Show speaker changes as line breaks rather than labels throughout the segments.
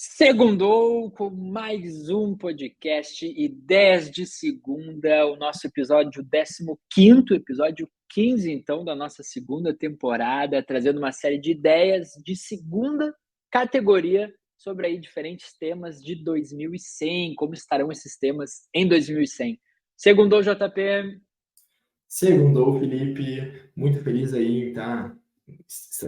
Segundou com mais um podcast Ideias de Segunda, o nosso episódio 15º, episódio 15 então da nossa segunda temporada, trazendo uma série de ideias de segunda categoria sobre aí diferentes temas de 2100, como estarão esses temas em 2100. Segundou, JP.
Segundou, Felipe, muito feliz aí em estar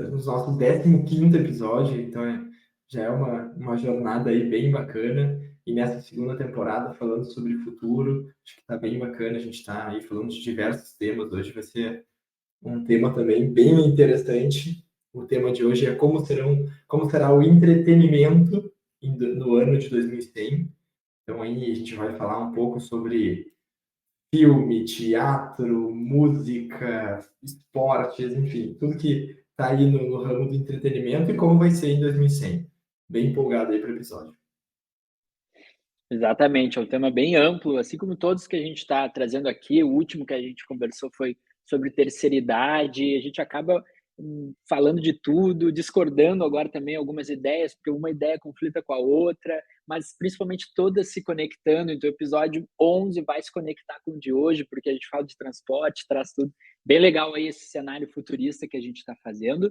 nos nossos 15º episódio, então já é uma jornada aí bem bacana, e nessa segunda temporada falando sobre futuro, acho que está bem bacana, a gente está aí falando de diversos temas, hoje vai ser um tema também bem interessante, o tema de hoje é como será o entretenimento no ano de 2100, então aí a gente vai falar um pouco sobre filme, teatro, música, esportes, enfim, tudo que está aí no ramo do entretenimento e como vai ser em 2100. Bem empolgado aí para o episódio.
Exatamente, é um tema bem amplo, assim como todos que a gente está trazendo aqui. O último que a gente conversou foi sobre terceira idade. A gente acaba falando de tudo, discordando agora também algumas ideias, porque uma ideia conflita com a outra, mas principalmente todas se conectando. Então, o episódio 11 vai se conectar com o de hoje, porque a gente fala de transporte, traz tudo. Bem legal aí esse cenário futurista que a gente está fazendo.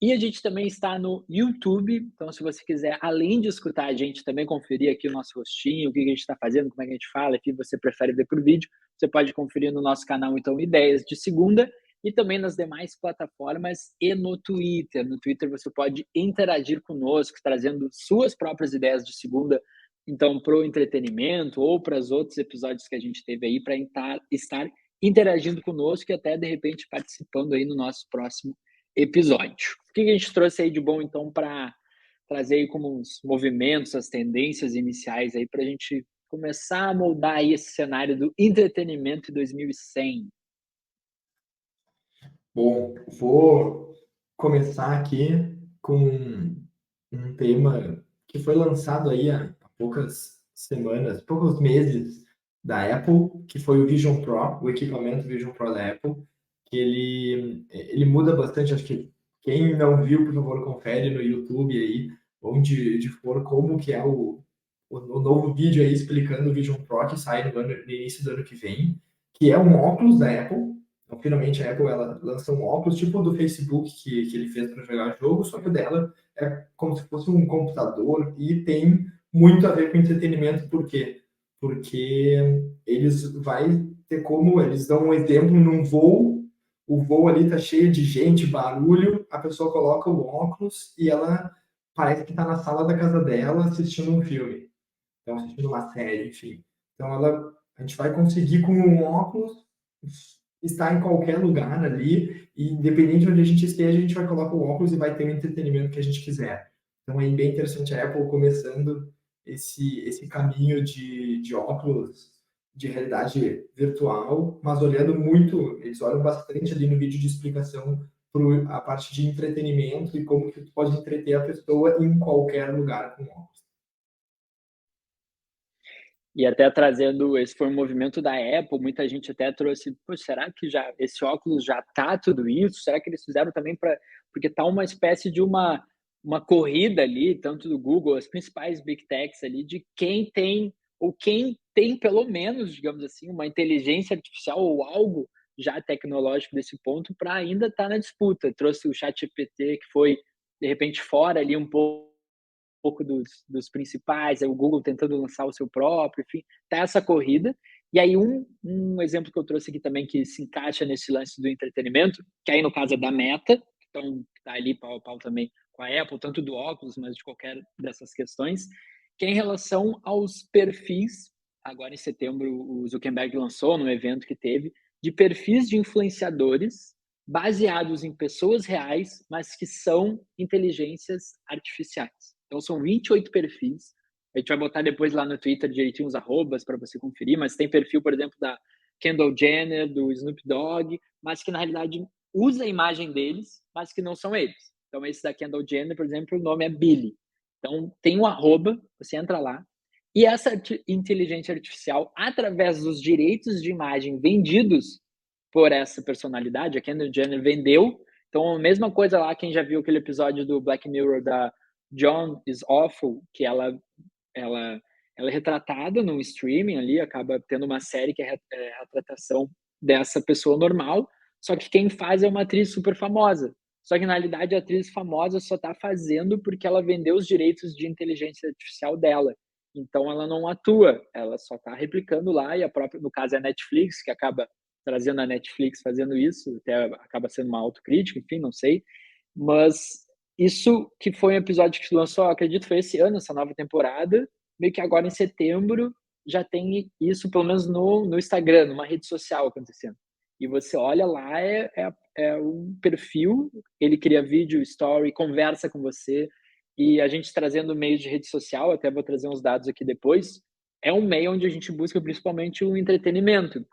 E a gente também está no YouTube, então se você quiser, além de escutar a gente, também conferir aqui o nosso rostinho, o que a gente está fazendo, como é que a gente fala, que você prefere ver por vídeo, você pode conferir no nosso canal, então, Ideias de Segunda, e também nas demais plataformas e no Twitter. No Twitter você pode interagir conosco, trazendo suas próprias ideias de segunda, então, para o entretenimento ou para os outros episódios que a gente teve aí, para estar interagindo conosco e até, de repente, participando aí no nosso próximo episódio. O que a gente trouxe aí de bom, então, para trazer aí como os movimentos, as tendências iniciais aí para a gente começar a moldar aí esse cenário do entretenimento em 2100?
Bom, vou começar aqui com um tema que foi lançado aí há poucas semanas, poucos meses da Apple, que foi o Vision Pro, o equipamento Vision Pro da Apple, que ele muda bastante, acho que quem não viu, por favor, confere no YouTube aí, onde for, como que é o novo vídeo aí explicando o Vision Pro que sai no início do ano que vem, que é um óculos da Apple. Então, finalmente a Apple ela lança um óculos tipo o do Facebook que ele fez para jogar jogo, só que o dela é como se fosse um computador e tem muito a ver com entretenimento. Por quê? Porque eles dão um exemplo num voo, o voo ali tá cheio de gente, barulho, a pessoa coloca o óculos e ela parece que está na sala da casa dela assistindo um filme, então assistindo uma série, enfim. Então a gente vai conseguir com um óculos estar em qualquer lugar ali, e independente de onde a gente esteja, a gente vai colocar o óculos e vai ter o entretenimento que a gente quiser. Então é bem interessante a Apple começando esse caminho de óculos de realidade virtual, mas olhando muito, eles olham bastante ali no vídeo de explicação para a parte de entretenimento e como que tu pode entreter a pessoa em qualquer lugar com óculos.
E até trazendo, esse foi um movimento da Apple, muita gente até trouxe, será que já esse óculos já tá tudo isso? Será que eles fizeram também para, porque tá uma espécie de uma corrida ali, tanto do Google, as principais big techs ali, de quem tem, ou quem tem pelo menos, digamos assim, uma inteligência artificial ou algo já tecnológico desse ponto para ainda estar na disputa. Trouxe o ChatGPT, que foi, de repente, fora ali um pouco dos principais, o Google tentando lançar o seu próprio, enfim, tá essa corrida. E aí um exemplo que eu trouxe aqui também que se encaixa nesse lance do entretenimento, que aí no caso é da Meta, então tá ali pau a pau também com a Apple, tanto do óculos, mas de qualquer dessas questões, que é em relação aos perfis. Agora em setembro o Zuckerberg lançou num evento que teve, de perfis de influenciadores baseados em pessoas reais, mas que são inteligências artificiais. Então são 28 perfis. A gente vai botar depois lá no Twitter direitinho os arrobas para você conferir, mas tem perfil, por exemplo, da Kendall Jenner, do Snoop Dogg, mas que na realidade usa a imagem deles, mas que não são eles. Então esse da Kendall Jenner, por exemplo, o nome é Billy. Então tem um arroba, você entra lá, e essa inteligência artificial, através dos direitos de imagem vendidos por essa personalidade, a Kendall Jenner vendeu. Então, a mesma coisa lá, quem já viu aquele episódio do Black Mirror John is Awful, que ela é retratada num streaming ali, acaba tendo uma série que é a retratação dessa pessoa normal, só que quem faz é uma atriz super famosa. Só que na realidade a atriz famosa só está fazendo porque ela vendeu os direitos de inteligência artificial dela. Então ela não atua, ela só está replicando lá e a própria, no caso é a Netflix, que acaba trazendo a Netflix fazendo isso, até acaba sendo uma autocrítica, enfim, não sei. Mas isso que foi um episódio que lançou, acredito, foi esse ano, essa nova temporada, meio que agora em setembro já tem isso, pelo menos no Instagram, numa rede social acontecendo. E você olha lá, é um perfil, ele cria vídeo, story, conversa com você, e a gente trazendo meios de rede social, até vou trazer uns dados aqui depois, é um meio onde a gente busca principalmente o entretenimento.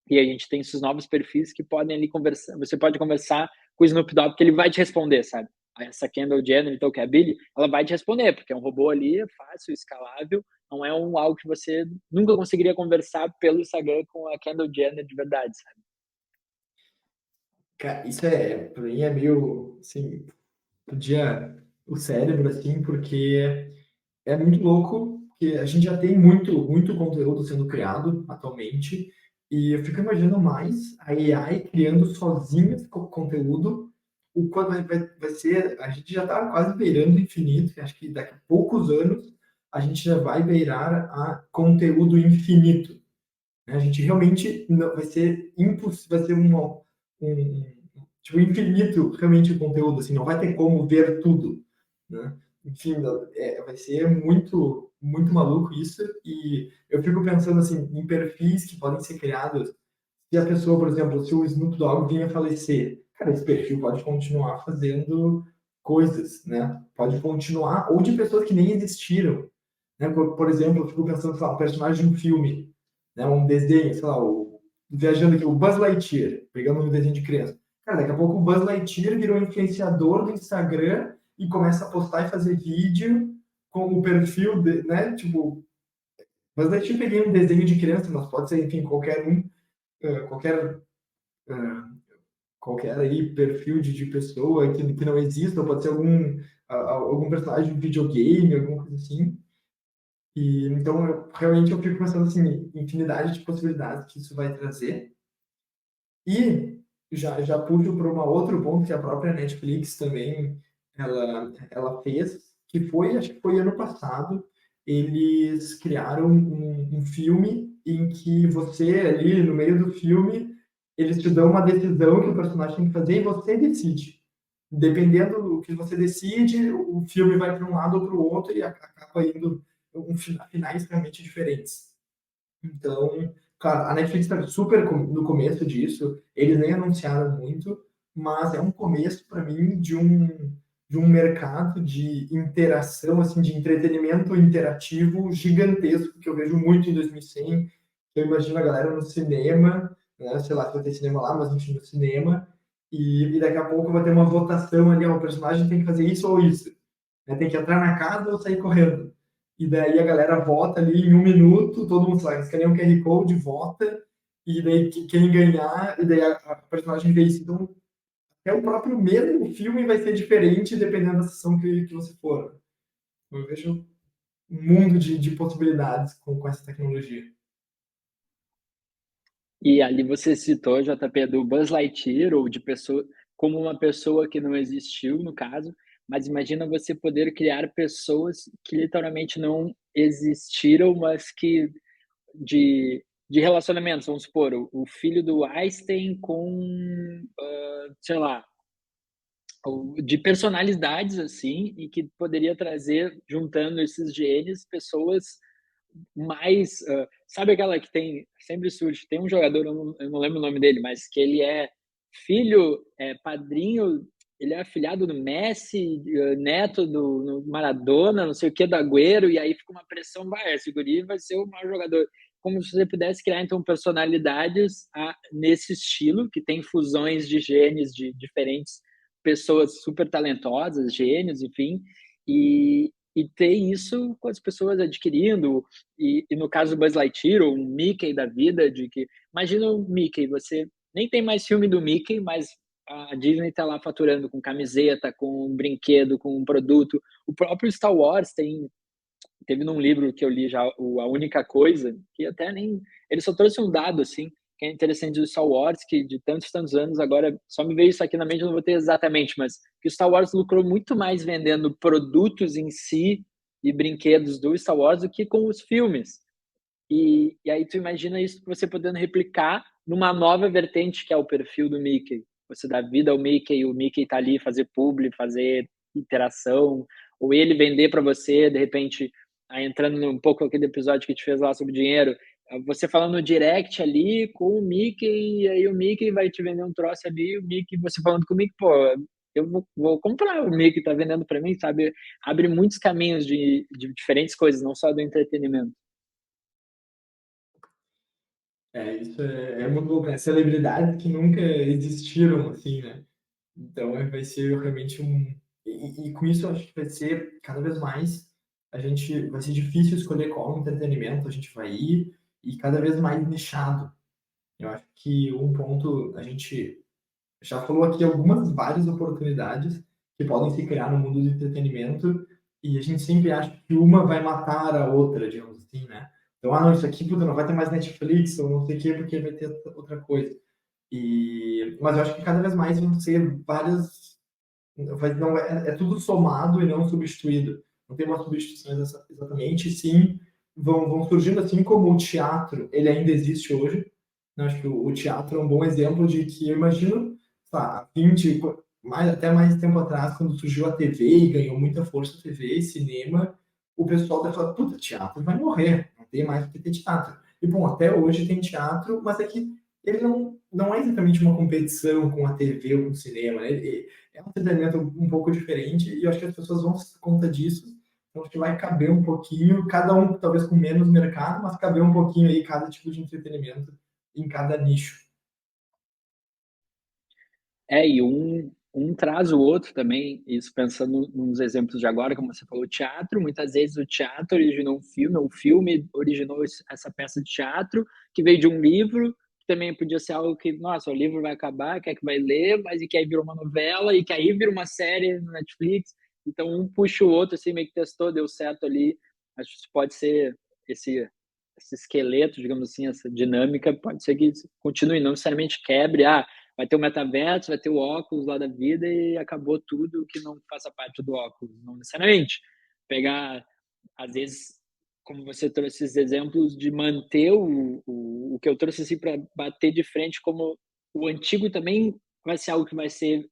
E a gente tem esses novos perfis que podem ali conversar, você pode conversar com o Snoop Dogg, que ele vai te responder, sabe? Essa Kendall Jenner, então, que é a Billie, ela vai te responder, porque é um robô ali, é fácil, escalável, não é algo que você nunca conseguiria conversar pelo Instagram com a Kendall Jenner de verdade, sabe?
Cara, isso pra mim é meio, assim, podia o cérebro, assim, porque é muito louco que a gente já tem muito conteúdo sendo criado atualmente, e eu fico imaginando mais a AI criando sozinha esse conteúdo, o quanto vai ser, a gente já está quase beirando o infinito, que acho que daqui a poucos anos a gente já vai beirar a conteúdo infinito, né? A gente realmente não, vai ser impossível, vai ser um tipo, infinito realmente o conteúdo, assim, não vai ter como ver tudo, né? Enfim, vai ser muito maluco isso, e eu fico pensando, assim, em perfis que podem ser criados, se a pessoa, por exemplo, se o Snoop Dogg vinha a falecer, cara, esse perfil pode continuar fazendo coisas, né? Pode continuar, ou de pessoas que nem existiram, né? Por exemplo, eu fico pensando, sei lá, um personagem de um filme, né? Um desenho, sei lá, viajando aqui, o Buzz Lightyear, pegando um desenho de criança. Cara, daqui a pouco o Buzz Lightyear virou influenciador do Instagram e começa a postar e fazer vídeo com o perfil, né? Tipo, Buzz Lightyear peguei um desenho de criança, mas pode ser, enfim, qualquer um, qualquer qualquer aí perfil de pessoa que não exista, ou pode ser algum personagem de videogame, alguma coisa assim. E então, realmente eu fico pensando assim, infinidade de possibilidades que isso vai trazer. E já puxo para um outro ponto que a própria Netflix também ela fez, que foi, acho que foi ano passado, eles criaram um filme em que você ali no meio do filme eles te dão uma decisão que o personagem tem que fazer e você decide. Dependendo do que você decide, o filme vai para um lado ou para o outro e acaba indo finais extremamente diferentes. Então, claro, a Netflix está super no começo disso, eles nem anunciaram muito, mas é um começo para mim de um mercado de interação, assim, de entretenimento interativo gigantesco que eu vejo muito em 2100. Eu imagino a galera no cinema, né, sei lá se vai ter cinema lá, mas enfim, no cinema, e daqui a pouco vai ter uma votação ali, ó, o personagem tem que fazer isso ou isso, né, tem que entrar na casa ou sair correndo. E daí a galera vota ali em 1 minuto, todo mundo sabe, escaneia um QR Code, vota, e daí quem ganhar, e daí a personagem vê isso. Então, até o próprio mesmo filme vai ser diferente dependendo da sessão que você for. Eu vejo um mundo de possibilidades com essa tecnologia.
E ali você citou, JP, do Buzz Lightyear, ou de pessoa, como uma pessoa que não existiu, no caso, mas imagina você poder criar pessoas que literalmente não existiram, mas que de relacionamentos, vamos supor, o filho do Einstein com, sei lá, de personalidades assim, e que poderia trazer, juntando esses genes, pessoas mais. Sabe aquela que tem. Sempre surge. Tem um jogador, eu não lembro o nome dele, mas que ele é filho, padrinho, ele é afilhado do Messi, neto do Maradona, não sei o que, do Agüero, e aí fica uma pressão, vai, esse guri vai ser o maior jogador. Como se você pudesse criar, então, personalidades nesse estilo, que tem fusões de genes de diferentes pessoas super talentosas, gênios, enfim, e ter isso com as pessoas adquirindo, e no caso do Buzz Lightyear, ou um Mickey da vida, de que, imagina o Mickey, você nem tem mais filme do Mickey, mas a Disney tá lá faturando com camiseta, com brinquedo, com produto. O próprio Star Wars teve num livro que eu li já, A Única Coisa, que até nem. Ele só trouxe um dado, assim, que é interessante do Star Wars, que de tantos anos, agora só me veio isso aqui na mente, eu não vou ter exatamente, mas que o Star Wars lucrou muito mais vendendo produtos em si e brinquedos do Star Wars do que com os filmes. E aí tu imagina isso você podendo replicar numa nova vertente que é o perfil do Mickey. Você dá vida ao Mickey, e o Mickey tá ali fazer publi, fazer interação, ou ele vender para você, de repente, aí entrando um pouco aquele episódio que a gente fez lá sobre dinheiro, você falando no direct ali com o Mickey, e aí o Mickey vai te vender um troço ali, o Mickey, você falando com o Mickey, pô, eu vou comprar, o Mickey tá vendendo para mim, sabe? Abre muitos caminhos de diferentes coisas, não só do entretenimento.
Isso é muito louco, né? Celebridades que nunca existiram, assim, né? Então vai ser realmente um. E com isso eu acho que vai ser cada vez mais. Vai ser difícil escolher qual entretenimento a gente vai ir e cada vez mais nichado. Eu acho que um ponto, a gente já falou aqui várias oportunidades que podem se criar no mundo do entretenimento e a gente sempre acha que uma vai matar a outra, digamos assim, né? Então, não, isso aqui, puta, não vai ter mais Netflix ou não sei o quê, porque vai ter outra coisa. Mas eu acho que cada vez mais vão ser várias. Não, é tudo somado e não substituído. Não tem uma substituição exatamente, sim, vão surgindo assim como o teatro, ele ainda existe hoje. Eu acho que o teatro é um bom exemplo de que eu imagino, há 20, até mais tempo atrás, quando surgiu a TV e ganhou muita força a TV e cinema, o pessoal vai falar, puta, teatro vai morrer, não tem mais o que ter teatro. E, bom, até hoje tem teatro, mas é que ele não é exatamente uma competição com a TV ou com o cinema, né? É um entretenimento um pouco diferente e eu acho que as pessoas vão se dar conta disso. Então, acho que vai caber um pouquinho, cada um talvez com menos mercado, mas caber um pouquinho aí cada tipo de entretenimento em cada nicho.
E um traz o outro também, isso pensando nos exemplos de agora, como você falou, teatro, muitas vezes o teatro originou um filme, ou o filme originou essa peça de teatro, que veio de um livro, que também podia ser algo que, nossa, o livro vai acabar, quem é que vai ler, mas e que aí virou uma novela, e que aí vira uma série no Netflix, então um puxa o outro, assim, meio que testou, deu certo ali, acho que isso pode ser esse esqueleto, digamos assim, essa dinâmica, pode ser que continue, não necessariamente quebre, vai ter o metaverso, vai ter o óculos lá da vida e acabou tudo que não faça parte do óculos, não necessariamente. Pegar, às vezes, como você trouxe esses exemplos, de manter o que eu trouxe assim para bater de frente, como o antigo também vai ser algo que vai ser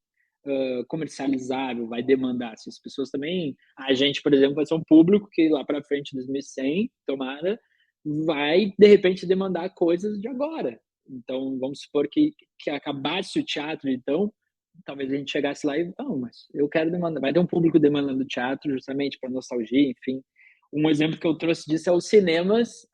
comercializável, vai demandar. Se as pessoas também, a gente, por exemplo, vai ser um público que lá para frente, 2100, tomara, vai de repente demandar coisas de agora. Então, vamos supor que acabasse o teatro, então, talvez a gente chegasse lá e, não, mas eu quero demandar. Vai ter um público demandando teatro justamente para nostalgia, enfim. Um exemplo que eu trouxe disso é os cinemas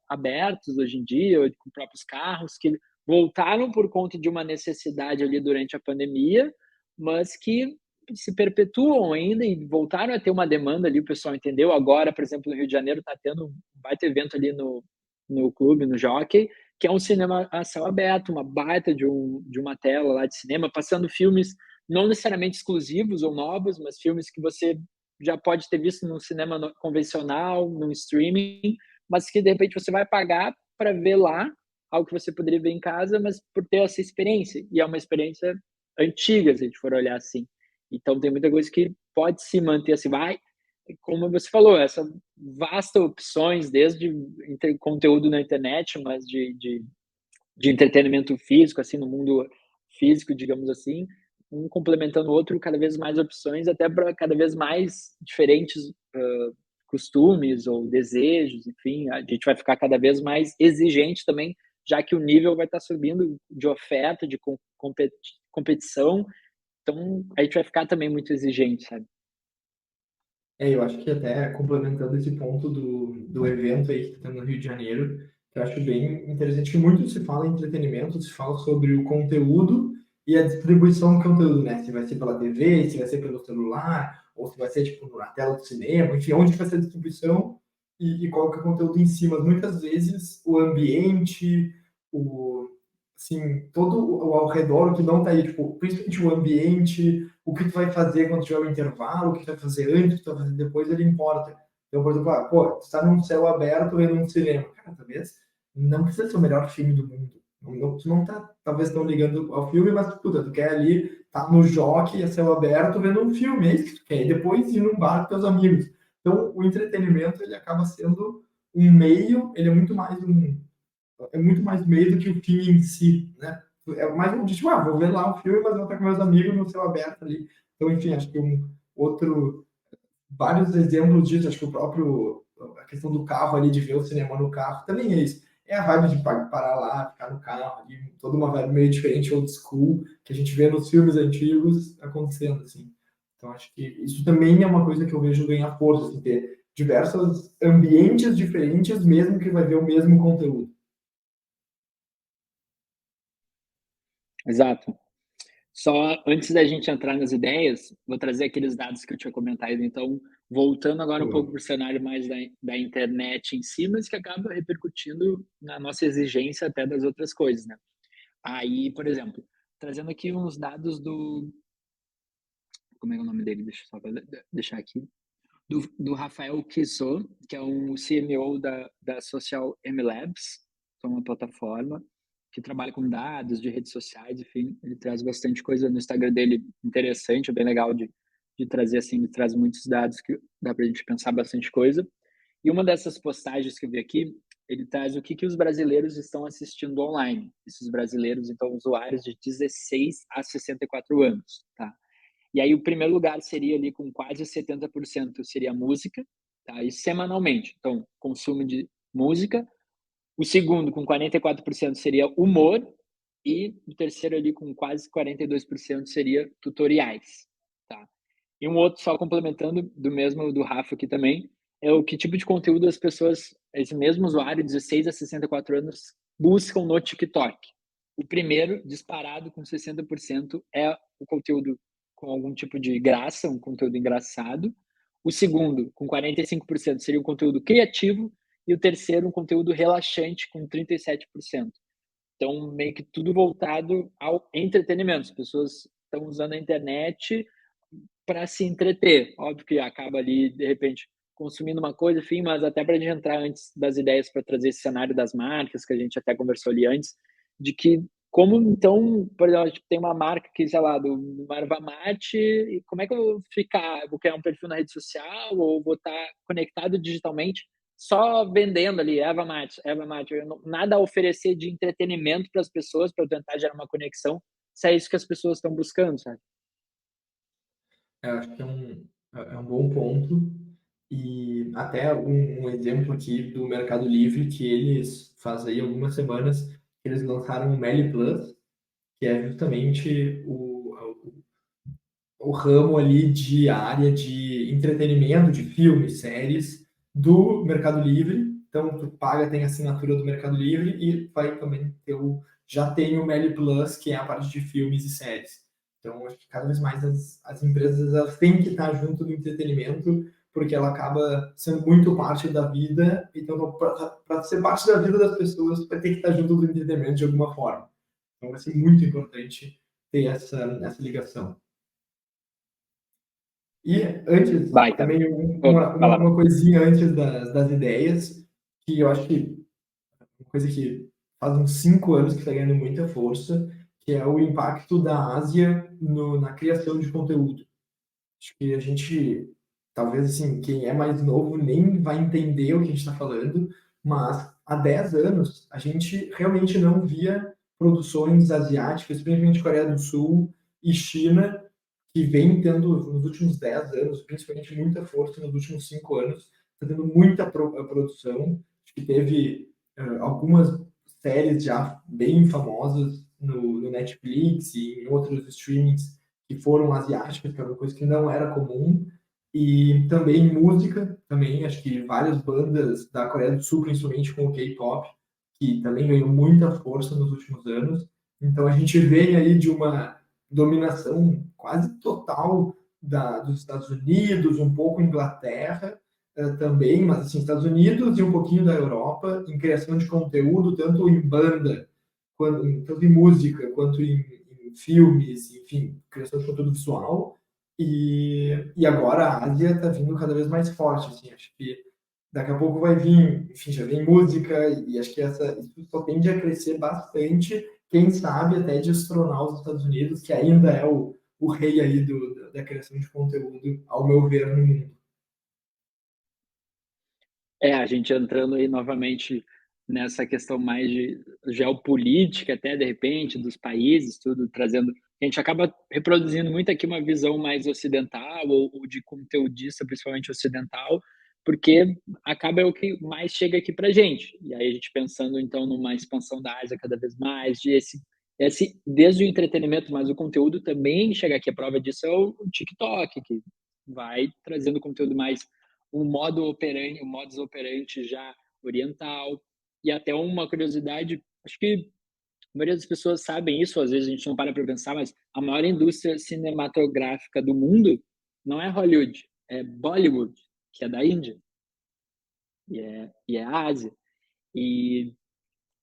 abertos hoje em dia, com próprios carros, que voltaram por conta de uma necessidade ali durante a pandemia, mas que se perpetuam ainda e voltaram a ter uma demanda ali, o pessoal entendeu. Agora, por exemplo, no Rio de Janeiro está tendo um baita evento ali no clube, no Jockey, que é um cinema a céu aberto, uma baita de uma tela lá de cinema, passando filmes não necessariamente exclusivos ou novos, mas filmes que você já pode ter visto no cinema convencional, no streaming, mas que de repente você vai pagar para ver lá algo que você poderia ver em casa, mas por ter essa experiência. E é uma experiência antiga, se a gente for olhar assim. Então tem muita coisa que pode se manter assim, vai, como você falou, essa vasta opções, desde conteúdo na internet, mas de entretenimento físico, assim, no mundo físico, digamos assim, um complementando o outro, cada vez mais opções, até para cada vez mais diferentes costumes ou desejos, enfim, a gente vai ficar cada vez mais exigente também, já que o nível vai estar subindo de oferta, de competição, então a gente vai ficar também muito exigente, sabe?
Eu acho que até complementando esse ponto do evento aí que está no Rio de Janeiro, que eu acho bem interessante que muito se fala em entretenimento, se fala sobre o conteúdo e a distribuição do conteúdo, né? Se vai ser pela TV, se vai ser pelo celular, ou se vai ser tipo na tela do cinema, enfim, onde vai ser a distribuição e qual que é o conteúdo em si. Mas muitas vezes o ambiente, assim, todo o ao redor, o que não tá aí, tipo, principalmente o ambiente, o que tu vai fazer quando tiver o intervalo, o que tu vai fazer antes, o que tu vai fazer depois, ele importa. Então, por exemplo, pô, tu tá num céu aberto vendo um cinema. Cara, talvez não precisa ser o melhor filme do mundo. Tu não tá, talvez, tão ligando ao filme, mas, puta, tu quer ali, tá no jockey, a céu aberto, vendo um filme, é isso que tu quer. E depois ir num bar com teus amigos. Então, o entretenimento, ele acaba sendo um meio, ele é muito mais meio do que o filme em si, né? É mais um tipo, vou ver lá o filme, mas vou estar com meus amigos no céu aberto ali. Então, enfim, acho que vários exemplos disso, acho que a questão do carro ali, de ver o cinema no carro, também é isso. É a vibe de parar lá, ficar no carro, ali, toda uma vibe meio diferente, old school, que a gente vê nos filmes antigos acontecendo, assim. Então, acho que isso também é uma coisa que eu vejo ganhar força, assim, ter diversos ambientes diferentes, mesmo que vai ver o mesmo conteúdo.
Exato. Só antes da gente entrar nas ideias, vou trazer aqueles dados que eu tinha comentado. Então, voltando agora um pouco
Pô,
para o cenário mais da internet em si, mas que acaba repercutindo na nossa exigência até das outras coisas, né? Aí, por exemplo, trazendo aqui uns dados do. Como é que é o nome dele? Deixa eu só deixar aqui. Do Rafael Kiso, que é um CMO da Social M Labs, que é uma plataforma que trabalha com dados de redes sociais, enfim, ele traz bastante coisa no Instagram dele interessante, é bem legal de trazer assim, ele traz muitos dados que dá para a gente pensar bastante coisa. E uma dessas postagens que eu vi aqui, ele traz o que os brasileiros estão assistindo online. Esses brasileiros, então, usuários de 16 a 64 anos, tá? E aí o primeiro lugar seria ali com quase 70% seria música, tá? E semanalmente. Então, consumo de música. O segundo, com 44%, seria humor. E o terceiro ali com quase 42% seria tutoriais, tá? E um outro, só complementando, do mesmo do Rafa aqui também, é o que tipo de conteúdo as pessoas, esse mesmo usuário, 16 a 64 anos, buscam no TikTok. O primeiro, disparado com 60%, é o conteúdo com algum tipo de graça, um conteúdo engraçado. O segundo, com 45%, seria um conteúdo criativo. E o terceiro, um conteúdo relaxante, com 37%. Então, meio que tudo voltado ao entretenimento. As pessoas estão usando a internet para se entreter. Óbvio que acaba ali, de repente, consumindo uma coisa, enfim, mas até para a gente entrar antes das ideias para trazer esse cenário das marcas, que a gente até conversou ali antes, de que como então, por exemplo, tem uma marca que, sei lá, do Marva Mate, e como é que eu vou ficar? Vou criar um perfil na rede social ou vou estar conectado digitalmente só vendendo ali, Eva Mate, nada a oferecer de entretenimento para as pessoas para tentar gerar uma conexão, se é isso que as pessoas estão buscando, sabe?
acho que é um bom ponto. E até um exemplo aqui do Mercado Livre, que eles fazem aí algumas semanas, que eles lançaram o Meli Plus, que é justamente o ramo ali de área de entretenimento, de filmes, séries do Mercado Livre. Então, tu paga, tem a assinatura do Mercado Livre e vai também ter já tem o Meli Plus, que é a parte de filmes e séries. Então, acho que cada vez mais as empresas elas têm que estar junto do entretenimento, porque ela acaba sendo muito parte da vida. Então, para ser parte da vida das pessoas, vai ter que estar junto do entretenimento de alguma forma. Então, vai ser muito importante ter essa ligação. E antes,
Baita.
também
Vai lá.
uma coisinha antes das ideias, que eu acho que uma coisa que faz uns 5 anos que está ganhando muita força, que é o impacto da Ásia na criação de conteúdo. Acho que a gente, talvez assim, quem é mais novo nem vai entender o que a gente está falando, mas há 10 anos a gente realmente não via produções asiáticas, principalmente Coreia do Sul e China, que vem tendo nos últimos 10 anos, principalmente muita força nos últimos 5 anos, está tendo muita produção. Acho que teve algumas séries já bem famosas no Netflix e em outros streamings que foram asiáticas, que era uma coisa que não era comum. E também música, também acho que várias bandas da Coreia do Sul, principalmente com o K-pop, que também ganhou muita força nos últimos anos. Então a gente vem aí de uma dominação quase total dos Estados Unidos, um pouco Inglaterra também, mas assim, Estados Unidos e um pouquinho da Europa, em criação de conteúdo, tanto em banda tanto em música quanto em filmes, enfim, criação de conteúdo visual. E agora a Ásia está vindo cada vez mais forte, assim, acho que daqui a pouco vai vir, enfim, já vem música, e acho que isso só tende a crescer bastante, quem sabe até de destronar os Estados Unidos, que ainda é o rei aí da criação de conteúdo, ao meu ver, no mundo.
A gente entrando aí novamente nessa questão mais de geopolítica, até de repente, dos países, tudo trazendo. A gente acaba reproduzindo muito aqui uma visão mais ocidental, ou de conteudista, principalmente ocidental, porque acaba é o que mais chega aqui para gente. E aí a gente pensando então numa expansão da Ásia cada vez mais, desde o entretenimento, mas o conteúdo também chega aqui. A prova disso é o TikTok, que vai trazendo conteúdo mais um modus operandi já oriental. E até uma curiosidade, acho que a maioria das pessoas sabem isso, às vezes a gente não para pensar, mas a maior indústria cinematográfica do mundo não é Hollywood, é Bollywood, que é da Índia, e é a Ásia. E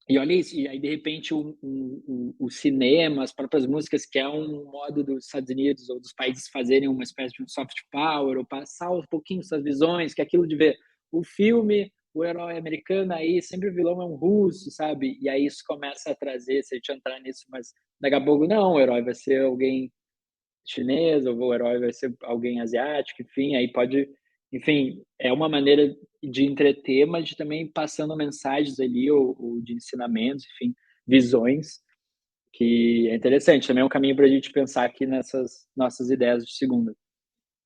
e olha isso, e aí de repente o cinema, as próprias músicas, que é um modo dos Estados Unidos ou dos países fazerem uma espécie de um soft power, ou passar um pouquinho suas visões, que é aquilo de ver o filme, o herói americano, aí sempre o vilão é um russo, sabe? E aí isso começa a trazer, se a gente entrar nisso, mas daqui a pouco não, o herói vai ser alguém chinês, ou o herói vai ser alguém asiático, enfim, aí pode, enfim, é uma maneira de entreter, mas de também passando mensagens ali, ou de ensinamentos, enfim, visões, que é interessante, também é um caminho para a gente pensar aqui nessas nossas ideias de segunda.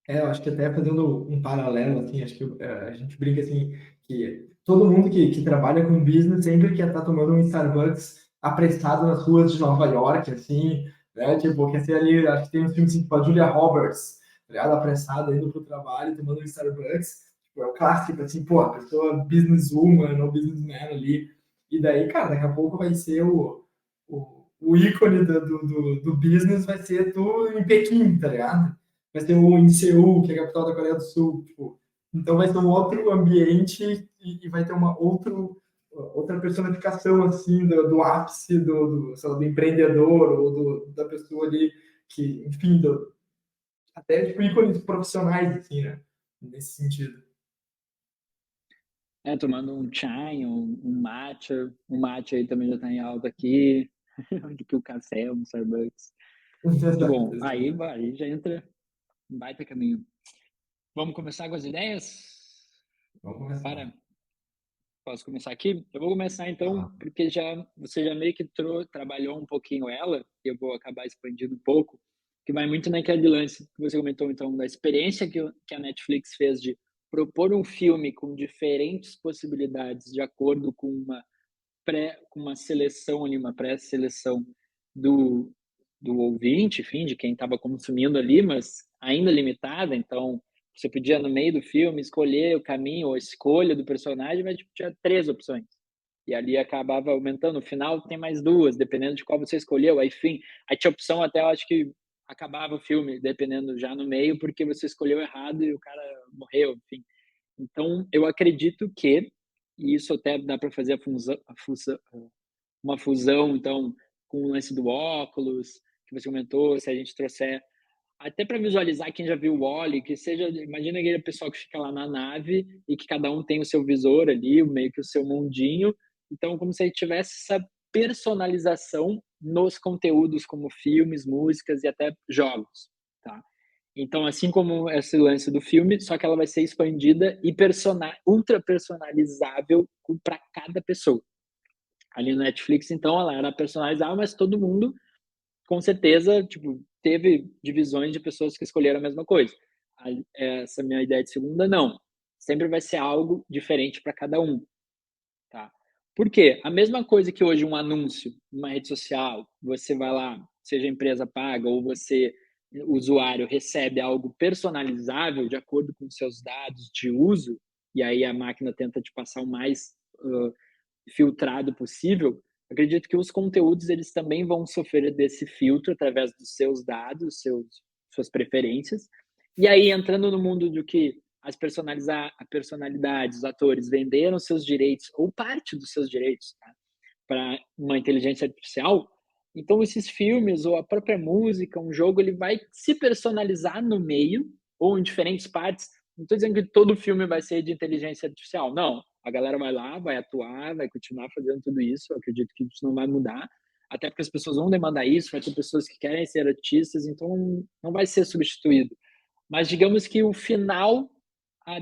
Eu acho que até fazendo um paralelo, assim, acho que a gente brinca, assim, que todo mundo que trabalha com business sempre quer estar tomando um Starbucks apressado nas ruas de Nova York, assim, né? Tipo, quer ser ali, acho que tem um filme assim, tipo a Julia Roberts, tá ligado? Apressada, indo pro trabalho, tomando um Starbucks. Tipo, é o clássico, assim, pô, a pessoa businesswoman ou businessman ali. E daí, cara, daqui a pouco vai ser o ícone do business, vai ser tu em Pequim, tá ligado? Vai ter um em Seul, que é a capital da Coreia do Sul. Tipo, então vai ser um outro ambiente e vai ter outra personificação assim do ápice sei lá, do empreendedor ou da pessoa ali que, enfim, até tipo ícones profissionais assim, né? Nesse sentido.
Tomando um chai, um matcha aí também já está em alta aqui, onde que o café, um Starbucks. Muito bom, aí já entra um baita caminho. Vamos começar com as ideias?
Vamos começar.
Para Posso começar aqui? Eu vou começar então,
Ah,
porque você já meio que trabalhou um pouquinho ela, e eu vou acabar expandindo um pouco, que vai muito naquele lance que você comentou então, da experiência que a Netflix fez de propor um filme com diferentes possibilidades, de acordo com com uma seleção ali, uma pré-seleção do, do ouvinte, enfim, de quem estava consumindo ali, mas ainda limitada, então você podia, no meio do filme, escolher o caminho ou a escolha do personagem, mas tipo, tinha 3 opções. E ali acabava aumentando. No final tem mais 2, dependendo de qual você escolheu. Aí, enfim, aí tinha opção até, eu acho que acabava o filme, dependendo já no meio, porque você escolheu errado e o cara morreu, enfim. Então, eu acredito que, e isso até dá para fazer uma fusão, então, com o lance do óculos, que você comentou, se a gente trouxer até para visualizar quem já viu o Wall-E, que seja, imagina aquele pessoal que fica lá na nave e que cada um tem o seu visor ali, meio que o seu mundinho. Então, como se a gente tivesse essa personalização nos conteúdos, como filmes, músicas e até jogos, tá? Então, assim como esse lance do filme, só que ela vai ser expandida e ultra personalizável para cada pessoa. Ali no Netflix, então, ela era personalizável, mas todo mundo com certeza, tipo, teve divisões de pessoas que escolheram a mesma coisa. Essa minha ideia de segunda, não. Sempre vai ser algo diferente para cada um, tá? Por quê? A mesma coisa que hoje um anúncio numa rede social, você vai lá, seja a empresa paga ou você, usuário, recebe algo personalizável de acordo com seus dados de uso, e aí a máquina tenta te passar o mais filtrado possível, acredito que os conteúdos eles também vão sofrer desse filtro através dos seus dados, suas preferências. E aí, entrando no mundo do que a personalidade, os atores venderam seus direitos, ou parte dos seus direitos, tá? para uma inteligência artificial, então esses filmes ou a própria música, um jogo, ele vai se personalizar no meio ou em diferentes partes. Não estou dizendo que todo filme vai ser de inteligência artificial, não. A galera vai lá, vai atuar, vai continuar fazendo tudo isso. Eu acredito que isso não vai mudar, até porque as pessoas vão demandar isso. Vai ter pessoas que querem ser artistas, então não vai ser substituído. Mas digamos que o final,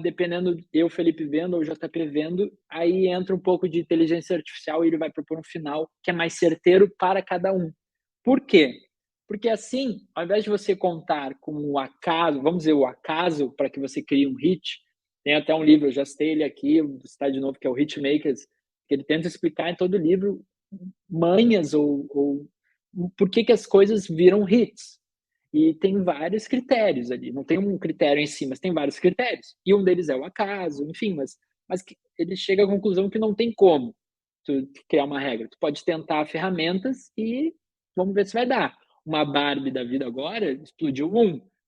dependendo eu, Felipe, vendo ou JP vendo, aí entra um pouco de inteligência artificial e ele vai propor um final que é mais certeiro para cada um. Por quê? Porque assim, ao invés de você contar com o acaso, vamos dizer, o acaso para que você crie um hit, tem até um livro, eu já citei ele aqui, vou citar de novo, que é o Hitmakers, que ele tenta explicar em todo o livro manhas ou por que as coisas viram hits. E tem vários critérios ali, não tem um critério em si, mas tem vários critérios. E um deles é o acaso, enfim, mas ele chega à conclusão que não tem como tu criar uma regra. Tu pode tentar ferramentas e vamos ver se vai dar. Uma Barbie da vida agora explodiu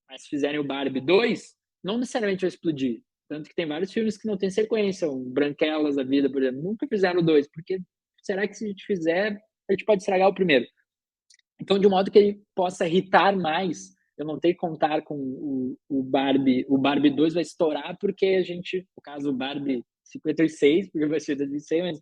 mas se fizerem o Barbie 2, não necessariamente vai explodir. Tanto que tem vários filmes que não tem sequência, o Branquelas da vida, por exemplo, nunca fizeram o 2, porque será que se a gente fizer, a gente pode estragar o primeiro? Então, de um modo que ele possa irritar mais, eu não tenho que contar com o Barbie. O Barbie 2 vai estourar porque a gente, no caso, o Barbie 56, porque vai ser 2006, mas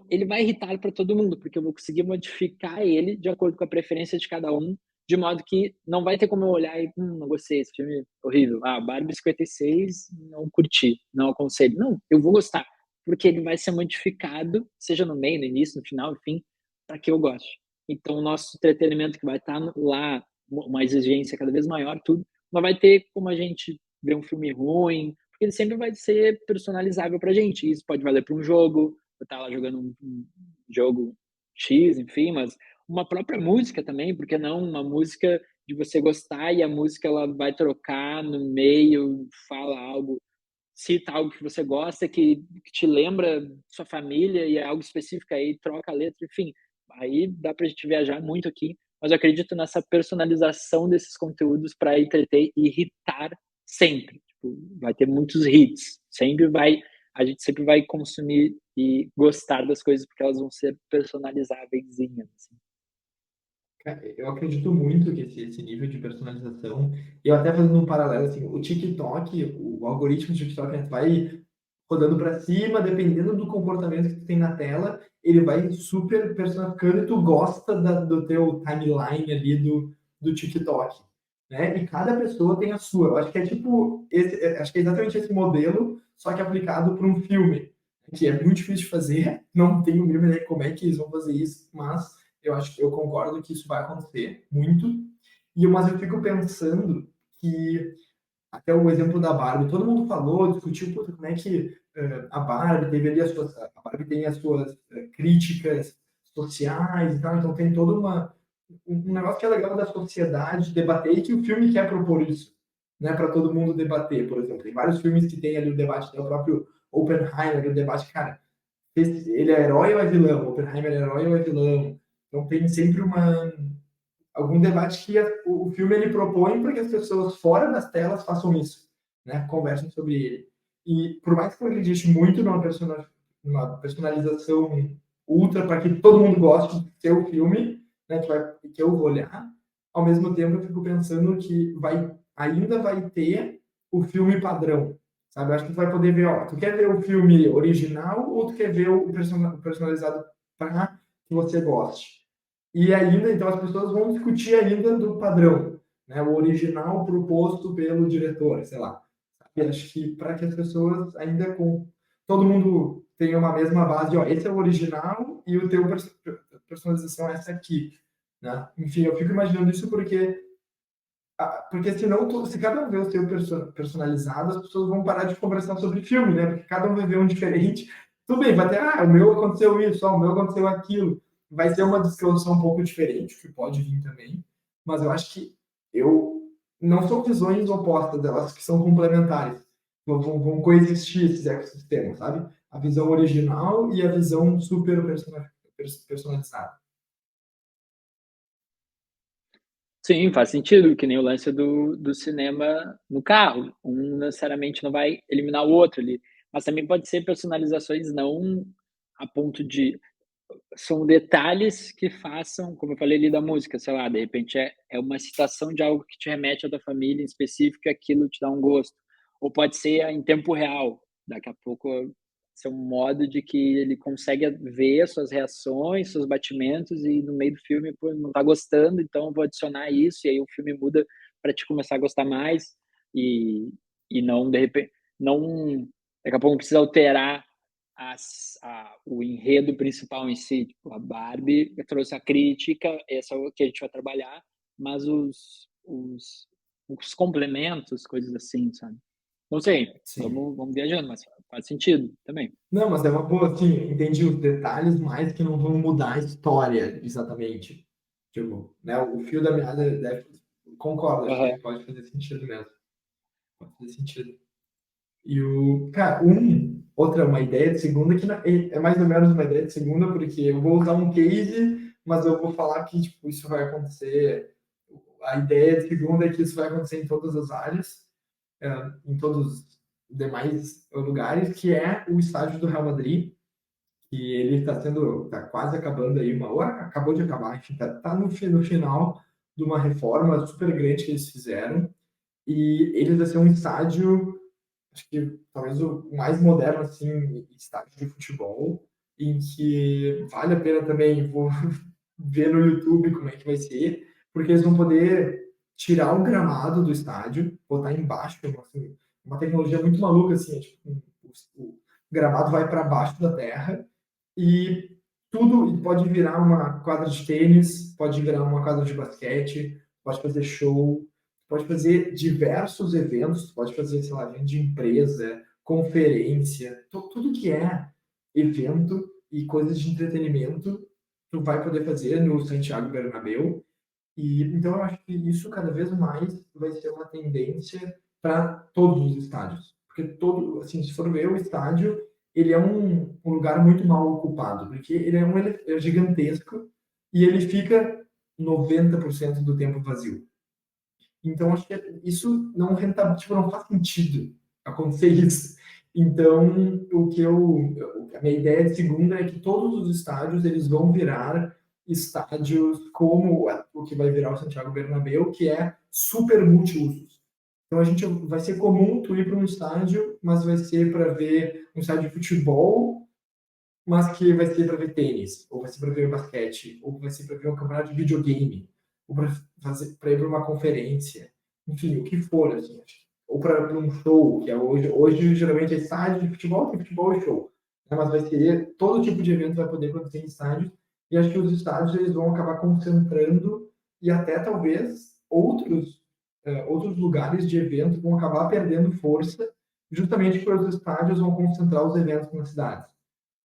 ele vai irritar para todo mundo, porque eu vou conseguir modificar ele de acordo com a preferência de cada um, de modo que não vai ter como eu olhar e, não gostei, esse filme é horrível. Barbie 56, não curti, não aconselho. Não, eu vou gostar, porque ele vai ser modificado, seja no meio, no início, no final, enfim, para que eu goste. Então, o nosso entretenimento que vai estar lá, uma exigência cada vez maior, tudo, não vai ter como a gente ver um filme ruim, porque ele sempre vai ser personalizável pra gente. Isso pode valer para um jogo, eu estar lá jogando um jogo X, enfim, mas uma própria música também, porque não uma música de você gostar e a música ela vai trocar no meio, fala algo, cita algo que você gosta, que te lembra sua família e é algo específico aí, troca a letra, enfim. Aí dá pra gente viajar muito aqui, mas eu acredito nessa personalização desses conteúdos para entreter e irritar sempre. Tipo, vai ter muitos hits, a gente sempre vai consumir e gostar das coisas porque elas vão ser personalizáveis. Assim.
Eu acredito muito que esse nível de personalização, e eu até fazendo um paralelo, assim, o TikTok, o algoritmo do TikTok, né, vai rodando para cima, dependendo do comportamento que tu tem na tela, ele vai super personalizando e tu gosta do teu timeline ali do TikTok, né? E cada pessoa tem a sua. Eu acho que é tipo, acho que é exatamente esse modelo, só que aplicado para um filme, que é muito difícil de fazer, não tenho a mínima ideia de como é que eles vão fazer isso, mas eu concordo que isso vai acontecer muito. Mas eu fico pensando que até o exemplo da Barbie, todo mundo falou, discutiu, como é que a Barbie teve ali a Barbie tem as suas críticas sociais e tal, então tem todo um negócio que é legal da sociedade debater e que o filme quer propor isso, né, para todo mundo debater, por exemplo. Tem vários filmes que tem ali o debate, tem o próprio Oppenheimer, o debate, cara, ele é herói ou é vilão? Oppenheimer é herói ou é vilão? Então tem sempre algum debate que o filme ele propõe para que as pessoas fora das telas façam isso, né? Conversem sobre ele. E por mais que eu acredite muito numa personalização ultra para que todo mundo goste de ser o filme, né? Que eu vou olhar, ao mesmo tempo eu fico pensando que ainda vai ter o filme padrão, sabe? Eu acho que tu vai poder ver, tu quer ver o filme original ou tu quer ver o personalizado para que você goste. E ainda, então, as pessoas vão discutir ainda do padrão, né? O original proposto pelo diretor, sei lá. E acho que para que as pessoas ainda todo mundo tenha uma mesma base, esse é o original e o teu personalização é essa aqui, né? Enfim, eu fico imaginando isso porque senão, se cada um vê o seu personalizado, as pessoas vão parar de conversar sobre filme, né? Porque cada um vai ver um diferente. Tudo bem, vai ter, o meu aconteceu isso, o meu aconteceu aquilo. Vai ser uma discussão um pouco diferente, que pode vir também. Mas eu acho que não são visões opostas, elas que são complementares. Vão coexistir esses ecossistemas, sabe? A visão original e a visão super personalizada.
Sim, faz sentido, que nem o lance do cinema no carro. Um necessariamente não vai eliminar o outro ali. Mas também pode ser personalizações não a ponto de. são detalhes que façam, como eu falei ali da música, sei lá, de repente é uma citação de algo que te remete à tua família em específico e aquilo te dá um gosto. Ou pode ser em tempo real, daqui a pouco ser um modo de que ele consegue ver as suas reações, seus batimentos e no meio do filme, pô, não tá gostando, então vou adicionar isso e aí o filme muda para te começar a gostar mais e não de repente não daqui a pouco não precisa alterar o enredo principal em si, tipo, a Barbie trouxe a crítica, essa é o que a gente vai trabalhar, mas os complementos, coisas assim, sabe? Não sei,
Sim.
vamos viajando, mas faz sentido também.
Não, mas é uma boa, assim, entendi os detalhes, mas que não vão mudar a história, exatamente. Tipo, né, o fio da meada concordo, acho que
Aham.
pode fazer sentido mesmo. Pode fazer sentido. Cara, uma ideia de segunda que é mais ou menos uma ideia de segunda, porque eu vou usar um case, mas eu vou falar que, tipo, isso vai acontecer. A ideia de segunda é que isso vai acontecer em todas as áreas, em todos os demais lugares, que é o estádio do Real Madrid, que ele está quase acabando aí ou acabou de acabar, enfim, tá no final de uma reforma super grande que eles fizeram, e ele vai ser um estádio, acho que talvez o mais moderno, assim, estádio de futebol, em que vale a pena também, vou ver no YouTube como é que vai ser, porque eles vão poder tirar o gramado do estádio, botar embaixo, assim, uma tecnologia muito maluca, assim, tipo, o gramado vai para baixo da terra e tudo pode virar uma quadra de tênis, pode virar uma quadra de basquete, pode fazer show, pode fazer diversos eventos, pode fazer, sei lá, evento de empresa, conferência, tudo que é evento e coisas de entretenimento, tu vai poder fazer no Santiago Bernabéu. E então eu acho que isso cada vez mais vai ser uma tendência para todos os estádios, porque todo, assim, se for ver o estádio, ele é um lugar muito mal ocupado, porque ele é gigantesco e ele fica 90% do tempo vazio. Então, acho que isso não renta, tipo, não faz sentido acontecer isso. Então, a minha ideia de segunda é que todos os estádios eles vão virar estádios como o que vai virar o Santiago Bernabéu, que é super multiusos. Então, a gente vai ser comum tu ir para um estádio, mas vai ser para ver um estádio de futebol, mas que vai ser para ver tênis, ou vai ser para ver basquete, ou vai ser para ver um campeonato de videogame, ou para ir para uma conferência, enfim, o que for, assim, ou para um show, que é hoje geralmente é estádio de futebol, tem futebol e show, né? Mas vai ser todo tipo de evento vai poder acontecer em estádios, e acho que os estádios eles vão acabar concentrando e até talvez outros lugares de evento vão acabar perdendo força, justamente porque os estádios vão concentrar os eventos nas cidades.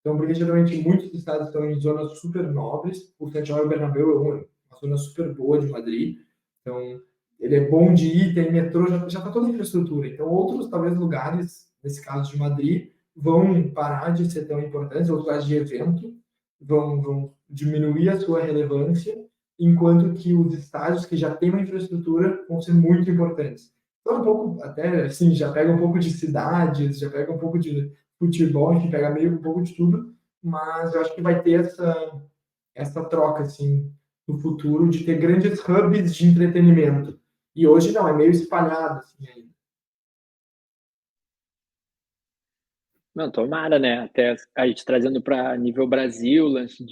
Então, porque geralmente muitos estados estão em zonas super nobres, o Santiago Bernabéu é uma zona super boa de Madrid, então ele é bom de ir, tem metrô, já está toda a infraestrutura. Então, outros, talvez, lugares, nesse caso de Madrid, vão parar de ser tão importantes, outros lugares de evento vão diminuir a sua relevância, enquanto que os estádios que já têm uma infraestrutura vão ser muito importantes. Então, um pouco, até assim, já pega um pouco de cidades, já pega um pouco de futebol, enfim, pega meio um pouco de tudo, mas eu acho que vai ter essa troca, assim, no futuro, de ter grandes hubs de entretenimento. E hoje não, é meio espalhado, assim, ainda.
Não, tomara, né? Até a gente trazendo para nível Brasil, o lance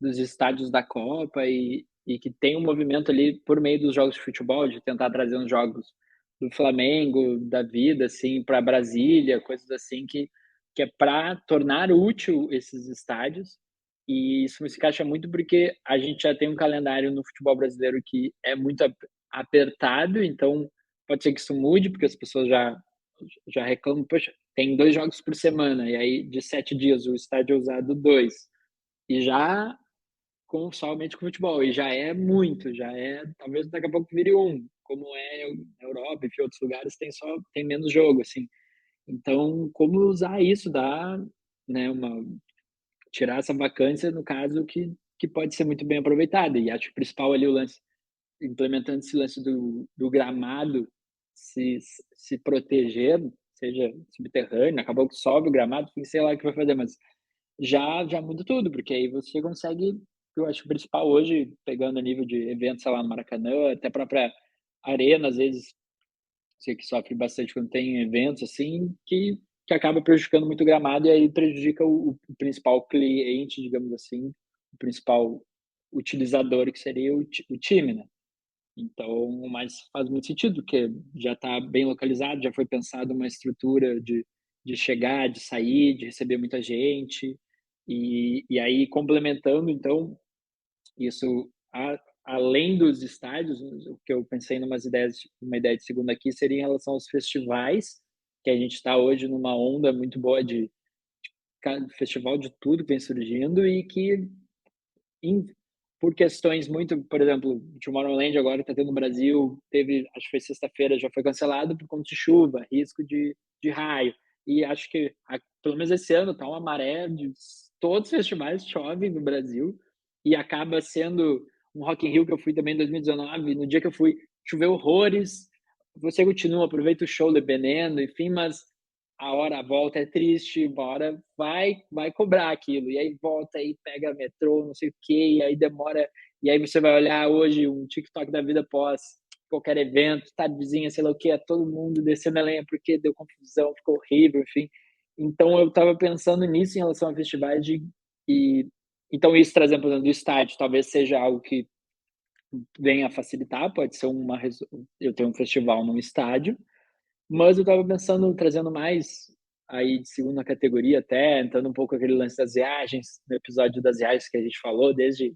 dos estádios da Copa e que tem um movimento ali por meio dos jogos de futebol, de tentar trazer uns jogos do Flamengo, da vida, assim, para Brasília, coisas assim que é para tornar útil esses estádios. E isso me encaixa muito porque a gente já tem um calendário no futebol brasileiro que é muito apertado, então pode ser que isso mude, porque as pessoas já reclamam, poxa, tem 2 jogos por semana, e aí de 7 dias o estádio é usado 2. E já somente com futebol, e já é muito, já é, talvez daqui a pouco vire um, como é na Europa, e em outros lugares tem menos jogo, assim. Então, como usar isso, dá, né, tirar essa vacância, no caso, que pode ser muito bem aproveitada. E acho que o principal ali, o lance, implementando esse lance do gramado se proteger, seja subterrâneo, acabou que sobe o gramado, sei lá o que vai fazer, mas já muda tudo, porque aí você consegue, eu acho que o principal hoje, pegando a nível de eventos, sei lá, no Maracanã, até a própria arena, às vezes, sei que sofre bastante quando tem eventos, assim, que acaba prejudicando muito o gramado e aí prejudica o principal cliente, digamos assim, o principal utilizador, que seria o time, né. Então, mas faz muito sentido, porque já está bem localizado, já foi pensado uma estrutura de chegar, de sair, de receber muita gente, e aí complementando, então, isso além dos estádios, o que eu pensei uma ideia de segunda aqui seria em relação aos festivais, que a gente está hoje numa onda muito boa de festival de tudo que vem surgindo e que em por questões muito, por exemplo, o Tomorrowland agora está tendo no Brasil, teve, acho que foi sexta-feira, já foi cancelado por conta de chuva, risco de raio. E acho que, pelo menos esse ano, tá uma maré de todos os festivais chovem no Brasil e acaba sendo um Rock in Rio que eu fui também em 2019, no dia que eu fui, choveu horrores, você continua, aproveita o show dependendo, enfim, mas a volta é triste, uma hora vai cobrar aquilo, e aí volta, aí pega metrô, não sei o quê, e aí demora, e aí você vai olhar hoje um TikTok da vida pós qualquer evento, tardezinha, sei lá o quê, é todo mundo descendo a lenha porque deu confusão, ficou horrível, enfim. Então eu estava pensando nisso em relação a festivais e então isso trazendo, por exemplo, do estádio, talvez seja algo que venha a facilitar, pode ser eu tenho um festival num estádio, mas eu estava pensando, trazendo mais aí de segunda categoria até, entrando um pouco aquele lance das viagens, no episódio das viagens que a gente falou, desde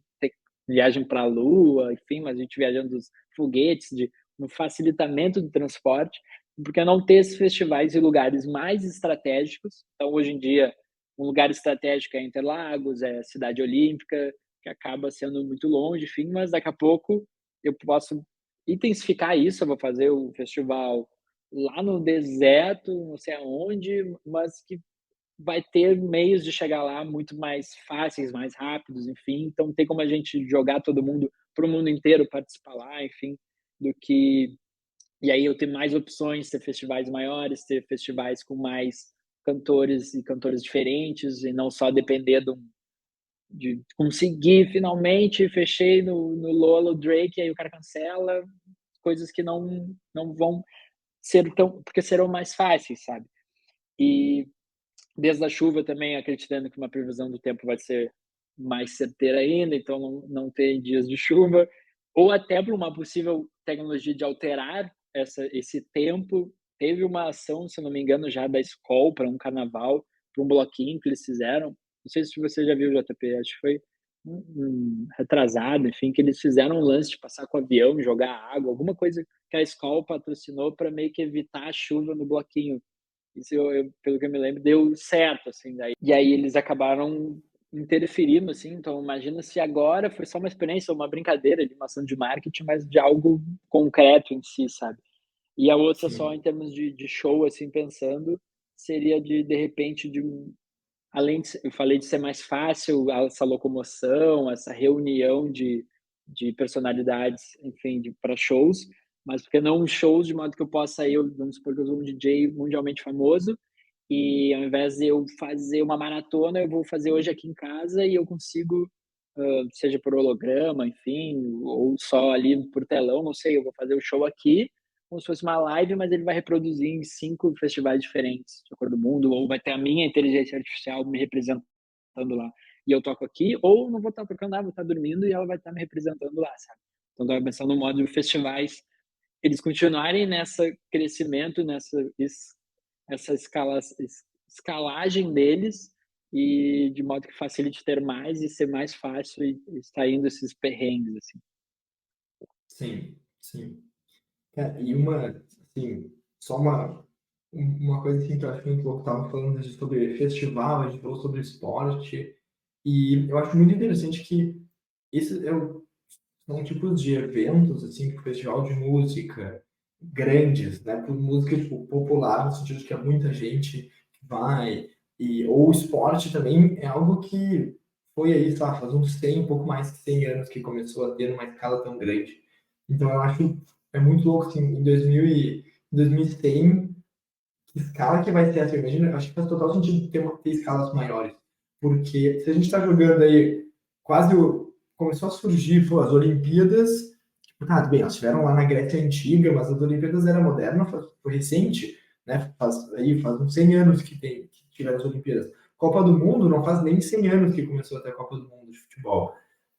viagem para a Lua, enfim, mas a gente viajando dos foguetes, no facilitamento do transporte, porque não ter esses festivais em lugares mais estratégicos. Então, hoje em dia, um lugar estratégico é Interlagos, é Cidade Olímpica, que acaba sendo muito longe, enfim, mas daqui a pouco eu posso intensificar isso, eu vou fazer o festival lá no deserto, não sei aonde, mas que vai ter meios de chegar lá muito mais fáceis, mais rápidos, enfim. Então tem como a gente jogar todo mundo para o mundo inteiro participar lá, enfim, do que. E aí eu ter mais opções, ter festivais maiores, ter festivais com mais cantores e cantores diferentes, e não só depender de conseguir finalmente, fechei no Lola Drake, aí o cara cancela, coisas que não vão ser tão, porque serão mais fáceis, sabe? E desde a chuva também acreditando que uma previsão do tempo vai ser mais certeira ainda, então não ter dias de chuva, ou até para uma possível tecnologia de alterar esse tempo. Teve uma ação, se não me engano, já da escola para um carnaval, para um bloquinho que eles fizeram. Não sei se você já viu, JP, acho que foi retrasado, enfim, que eles fizeram um lance de passar com o avião, jogar água, alguma coisa que a escola patrocinou para meio que evitar a chuva no bloquinho. Isso pelo que eu me lembro, deu certo, assim, daí. E aí eles acabaram interferindo, assim, então imagina se agora foi só uma experiência, uma brincadeira de uma ação de marketing, mas de algo concreto em si, sabe? E a outra só
Sim,
em termos de show, assim, pensando, seria de repente, além eu falei de ser mais fácil essa locomoção, essa reunião de personalidades, enfim, para shows, mas porque não shows de modo que eu possa ir, vamos supor que eu sou um DJ mundialmente famoso, e ao invés de eu fazer uma maratona, eu vou fazer hoje aqui em casa e eu consigo, seja por holograma, enfim, ou só ali por telão, não sei, eu vou fazer o show aqui, como se fosse uma live, mas ele vai reproduzir em 5 festivais diferentes, de acordo com o mundo, ou vai ter a minha inteligência artificial me representando lá, e eu toco aqui, ou não vou estar tocando nada, vou estar dormindo e ela vai estar me representando lá, sabe. Então estava pensando no modo de festivais, eles continuarem nessa crescimento, essa escalagem deles, e de modo que facilite ter mais e ser mais fácil e extraindo esses perrengues, assim.
sim, sim. Cara, e uma, assim, só uma coisa assim que eu acho muito louco, tava falando sobre festival, a gente falou sobre esporte, e eu acho muito interessante que esse são tipos de eventos, assim, tipo festival de música, grandes, né, por música tipo, popular, no sentido de que é muita gente que vai, ou esporte também é algo que foi aí, sei lá, faz uns 100, um pouco mais de 100 anos que começou a ter uma escala tão grande. Então eu acho, é muito louco, assim, em 2100, que escala que vai ser essa? Imagina, acho que faz total sentido ter escalas maiores. porque se a gente está jogando aí quase começou a surgir pô, as Olimpíadas, tipo, tá, bem, elas estiveram lá na Grécia Antiga, mas as Olimpíadas era moderna, foi recente, né? Faz uns 100 anos que tiveram as Olimpíadas. Copa do Mundo não faz nem 100 anos que começou até a Copa do Mundo de futebol.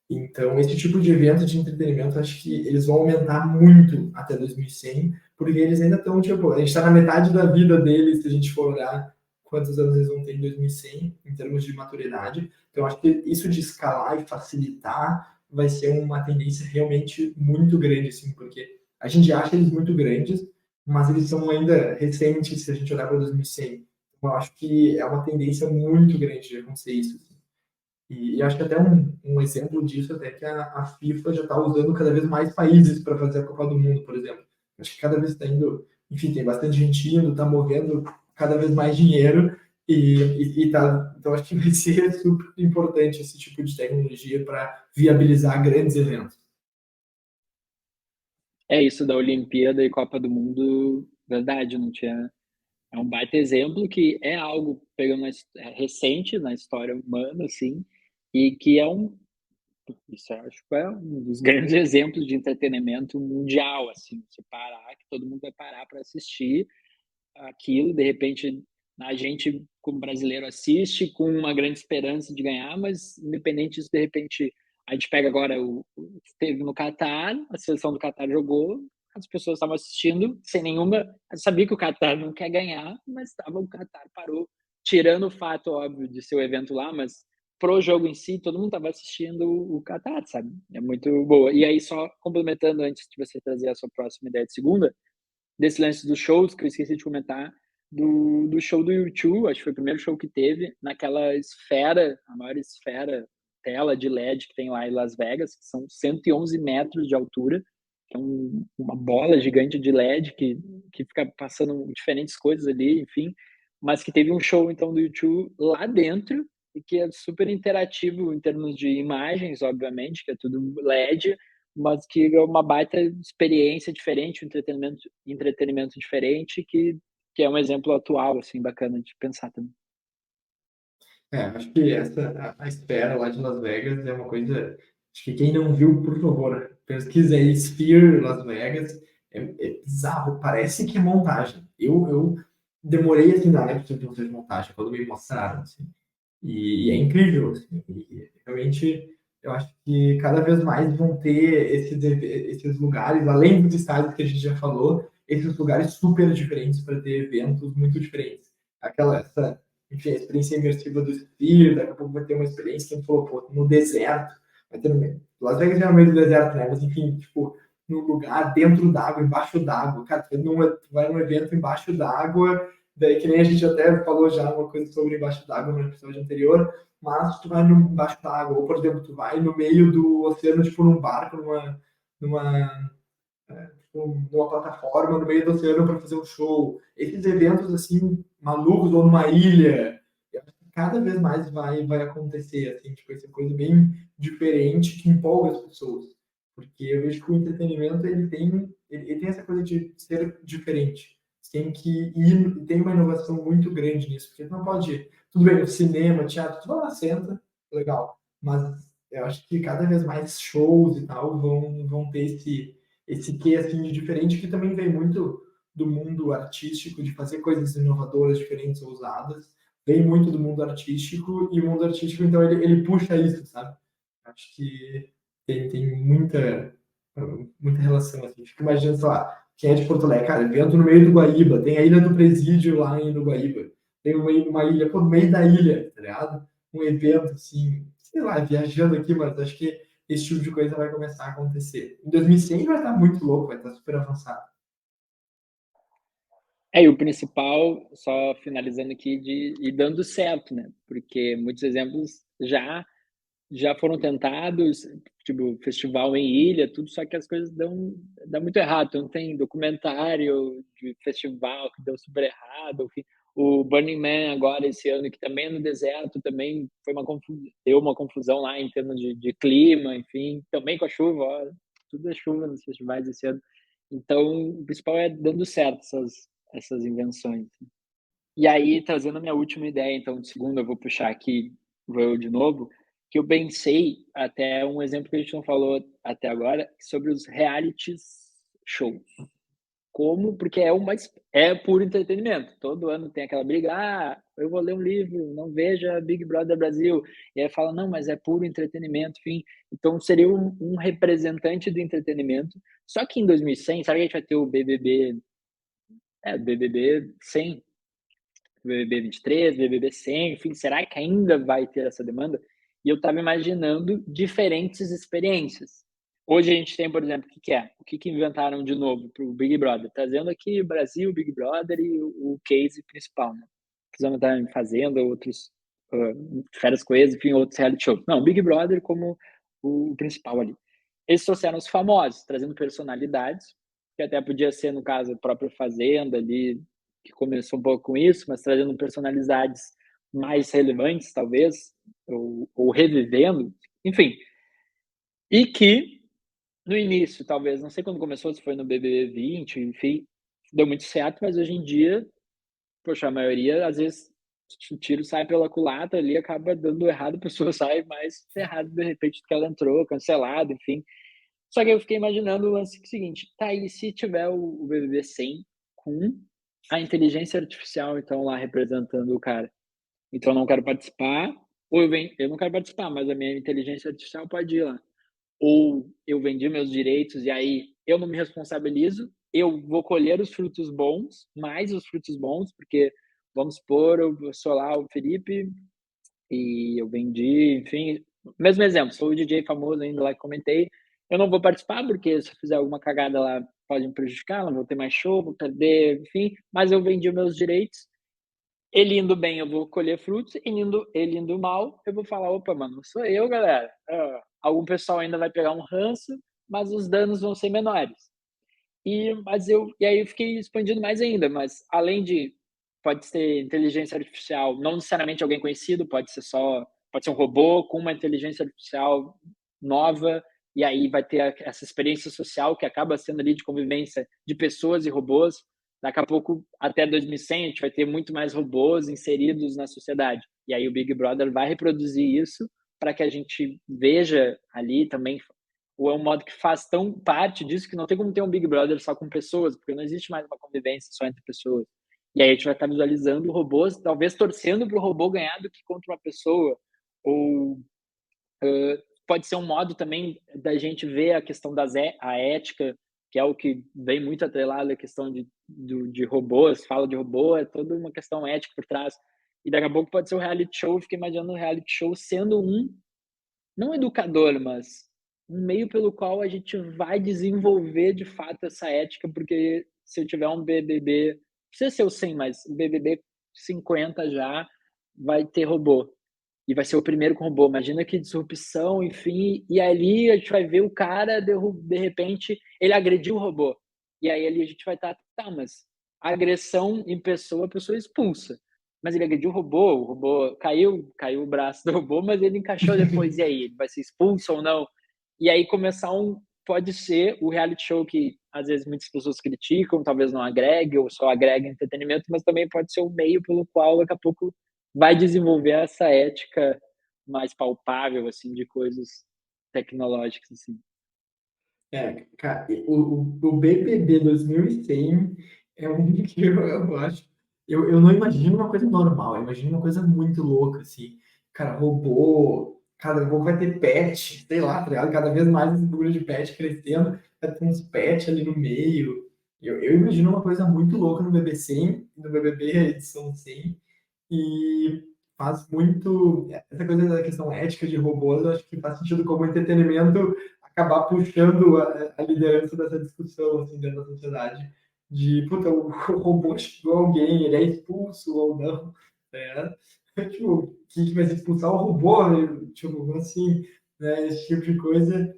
Então, esse tipo de evento de entretenimento, acho que eles vão aumentar muito até 2100, porque eles ainda estão, tipo, a gente está na metade da vida deles, se a gente for olhar quantos anos eles vão ter em 2100, em termos de maturidade. Então, acho que isso de escalar e facilitar vai ser uma tendência realmente muito grande, assim, porque a gente acha eles muito grandes, mas eles são ainda recentes se a gente olhar para 2100. Então, eu acho que é uma tendência muito grande de acontecer isso, assim. E acho que até um exemplo disso até que a FIFA já está usando cada vez mais países para fazer a Copa do Mundo, por exemplo. Acho que cada vez está indo, enfim, tem bastante gente indo, está movendo cada vez mais dinheiro e tá, então acho que vai ser super importante esse tipo de tecnologia para viabilizar grandes eventos.
É isso da Olimpíada e Copa do Mundo, verdade, não tinha. É um baita exemplo que é algo pegando recente na história humana, assim, e que isso eu acho que é um dos grandes exemplos de entretenimento mundial, assim, você parar, que todo mundo vai parar para assistir aquilo, de repente a gente como brasileiro assiste com uma grande esperança de ganhar, mas independente disso, de repente a gente pega agora teve no Catar, a seleção do Catar jogou, as pessoas estavam assistindo sem nenhuma, sabia que o Catar não quer ganhar, mas o Catar parou, tirando o fato óbvio de ser o evento lá, mas pro jogo em si, todo mundo estava assistindo o Catar, sabe? É muito boa. E aí, só complementando antes de você trazer a sua próxima ideia de segunda, desse lance dos shows, que eu esqueci de comentar, do show do U2, acho que foi o primeiro show que teve, naquela esfera, a maior esfera, tela de LED que tem lá em Las Vegas, que são 111 metros de altura, que é uma bola gigante de LED que fica passando diferentes coisas ali, enfim, mas que teve um show, então, do U2 lá dentro, e que é super interativo em termos de imagens, obviamente, que é tudo LED, mas que é uma baita experiência diferente, um entretenimento diferente, que é um exemplo atual, assim, bacana de pensar também.
Acho que a espera lá de Las Vegas é uma coisa. Acho que quem não viu, por favor, pesquisa aí Sphere Las Vegas. É bizarro, parece que é montagem. Eu demorei assim, não é possível que não seja montagem, quando me mostraram. Assim. E é incrível. Assim, e realmente, eu acho que cada vez mais vão ter esses lugares, além dos estádios que a gente já falou, esses lugares super diferentes para ter eventos muito diferentes. Enfim, a experiência imersiva do Sphere, daqui a pouco vai ter uma experiência que a gente falou, pô, no deserto, vai ter no meio. Las Vegas é no meio do deserto, né? Mas enfim, tipo, num lugar dentro d'água, embaixo d'água. Cara, tu vai num evento embaixo d'água, daí que nem a gente até falou já uma coisa sobre embaixo d'água no episódio anterior, mas tu vai embaixo d'água, ou por exemplo, tu vai no meio do oceano, tipo num barco, numa numa plataforma no meio do oceano para fazer um show. Esses eventos assim malucos ou numa ilha, cada vez mais vai acontecer assim, tipo essa coisa bem diferente que empolga as pessoas, porque eu vejo que o entretenimento ele tem essa coisa de ser diferente. Você tem que ir, tem uma inovação muito grande nisso, porque tu não pode, tudo bem, cinema, teatro, tu vai lá, senta, legal, mas eu acho que cada vez mais shows e tal vão ter esse quê assim de diferente que também vem muito do mundo artístico, de fazer coisas inovadoras, diferentes, ousadas. Vem muito do mundo artístico e o mundo artístico, então, ele puxa isso, sabe? Acho que tem muita relação, assim. Fico imaginando, sei lá, quem é de Porto Alegre, cara, evento no meio do Guaíba, tem a Ilha do Presídio lá no Guaíba, tem uma ilha, pô, no meio da ilha, tá ligado? Um evento, assim, sei lá, viajando aqui, mas acho que esse tipo de coisa vai começar a acontecer. Em 2100 vai estar muito louco, vai estar super avançado.
E o principal, só finalizando aqui, de ir dando certo, né? Porque muitos exemplos já foram tentados, tipo, festival em ilha, tudo, só que as coisas dão muito errado. Então, tem documentário de festival que deu super errado. O Burning Man agora, esse ano, que também é no deserto, também deu uma confusão lá em termos de clima, enfim, também com a chuva, ó, tudo é chuva nos festivais esse ano. Então, o principal é dando certo essas invenções. E aí, trazendo a minha última ideia, então, de segunda, eu vou puxar aqui vou de novo, que eu pensei, até um exemplo que a gente não falou até agora, sobre os realities shows. Como? Porque é puro entretenimento. Todo ano tem aquela briga, eu vou ler um livro, não veja Big Brother Brasil. E aí fala, não, mas é puro entretenimento, enfim. Então seria um representante do entretenimento. Só que em 2100, sabe que a gente vai ter o BBB, BBB 100, BBB 23, BBB 100, enfim, será que ainda vai ter essa demanda? E eu estava imaginando diferentes experiências. Hoje a gente tem, por exemplo, o que é? O que inventaram de novo para o Big Brother? Trazendo aqui Brasil, Big Brother e o case principal, né? Precisamos estar em Fazenda, outros Férias Coisas, enfim, outros reality shows. Não, Big Brother como o principal ali. Esses trouxeram os famosos, trazendo personalidades, que até podia ser, no caso, a própria Fazenda ali, que começou um pouco com isso, mas trazendo personalidades mais relevantes, talvez, ou revivendo, enfim. E que, no início, talvez, não sei quando começou, se foi no BBB 20, enfim, deu muito certo, mas hoje em dia, poxa, a maioria, às vezes, o tiro sai pela culatra ali, acaba dando errado, a pessoa sai mais ferrada, de repente, do que ela entrou, cancelada, enfim. Só que eu fiquei imaginando o lance seguinte, tá aí, se tiver o BBB 100 com a inteligência artificial, então, lá representando o cara. Então, eu não quero participar, ou eu não quero participar, mas a minha inteligência artificial pode ir lá. Ou eu vendi meus direitos e aí eu não me responsabilizo, eu vou colher os frutos bons, mais os frutos bons, porque, vamos supor, eu sou lá o Felipe e eu vendi, enfim, mesmo exemplo, sou o DJ famoso ainda lá que comentei, eu não vou participar porque se eu fizer alguma cagada lá pode me prejudicar, não vou ter mais show, vou perder, enfim, mas eu vendi meus direitos. Ele indo bem, eu vou colher frutos, e ele indo mal, eu vou falar, opa, mano, não sou eu, galera. Algum pessoal ainda vai pegar um ranço, mas os danos vão ser menores. E aí eu fiquei expandindo mais ainda, mas além de pode ser inteligência artificial, não necessariamente alguém conhecido, pode ser um robô com uma inteligência artificial nova, e aí vai ter essa experiência social que acaba sendo ali de convivência de pessoas e robôs. Daqui a pouco, até 2100, a gente vai ter muito mais robôs inseridos na sociedade. E aí o Big Brother vai reproduzir isso para que a gente veja ali também, ou é um modo que faz tão parte disso que não tem como ter um Big Brother só com pessoas, porque não existe mais uma convivência só entre pessoas. E aí a gente vai estar visualizando robôs, talvez torcendo para o robô ganhar do que contra uma pessoa. Ou pode ser um modo também da gente ver a questão a ética, que é o que vem muito atrelado à questão de robôs, fala de robô, é toda uma questão ética por trás. E daqui a pouco pode ser um reality show, eu fiquei imaginando um reality show sendo não educador, mas um meio pelo qual a gente vai desenvolver de fato essa ética, porque se eu tiver um BBB, não precisa ser o 100, mas o BBB 50 já vai ter robô. E vai ser o primeiro com robô. Imagina que disrupção, enfim. E ali a gente vai ver o cara, de repente, ele agrediu o robô. E aí ali a gente vai estar, tá, mas a agressão em pessoa, a pessoa expulsa. Mas ele agrediu o robô caiu o braço do robô, mas ele encaixou depois. E aí, ele vai ser expulso ou não? E aí começar pode ser o reality show que às vezes muitas pessoas criticam, talvez não agregue, ou só agregue entretenimento, mas também pode ser o meio pelo qual daqui a pouco vai desenvolver essa ética mais palpável, assim, de coisas tecnológicas, assim.
Cara, o BBB 2100 é um que eu acho. Eu não imagino uma coisa normal, eu imagino uma coisa muito louca, assim. Cara, robô, cada robô vai ter pet, sei lá, tá ligado? Cada vez mais esse bagulho de pet crescendo, vai ter uns pet ali no meio. Eu imagino uma coisa muito louca no BB 100, no BBB edição 100, e faz muito. Essa coisa da questão ética de robôs, eu acho que faz sentido como entretenimento acabar puxando a liderança dessa discussão assim, dentro da sociedade. De, puta, o robô chegou alguém, ele é expulso ou não. Né? Tipo, que vai se expulsar o robô? Né? Tipo, assim, né? Esse tipo de coisa.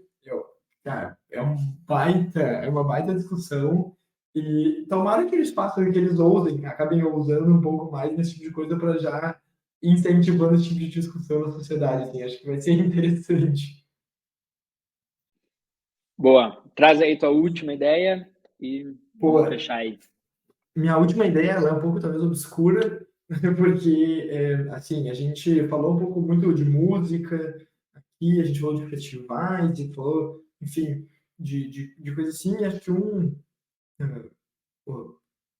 Cara, é uma baita discussão. E tomara que eles façam, que eles ousem, acabem ousando um pouco mais nesse tipo de coisa para já incentivando esse tipo de discussão na sociedade. Assim, acho que vai ser interessante.
Boa. Traz aí tua última ideia e
Pô,
vamos fechar aí.
minha última ideia ela é um pouco talvez obscura, porque, assim, a gente falou um pouco muito de música aqui, a gente falou de festivais, e falou, enfim, de coisas assim, e acho que o-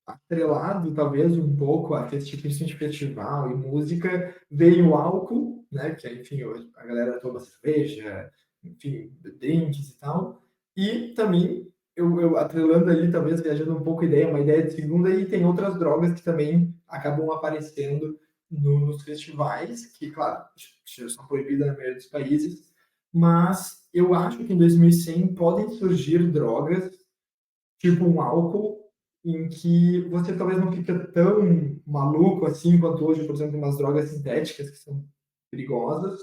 atrelado talvez um pouco a principalmente festival e música, veio o álcool, né, que enfim, hoje a galera toma cerveja, enfim, drinks e tal, e também eu atrelando ali, talvez viajando um pouco ideia, uma ideia de segunda, e tem outras drogas que também acabam aparecendo nos festivais, que claro, são proibidas na maioria dos países, mas eu acho que em 2100 podem surgir drogas tipo um álcool, em que você talvez não fica tão maluco assim quanto hoje, por exemplo, umas drogas sintéticas que são perigosas.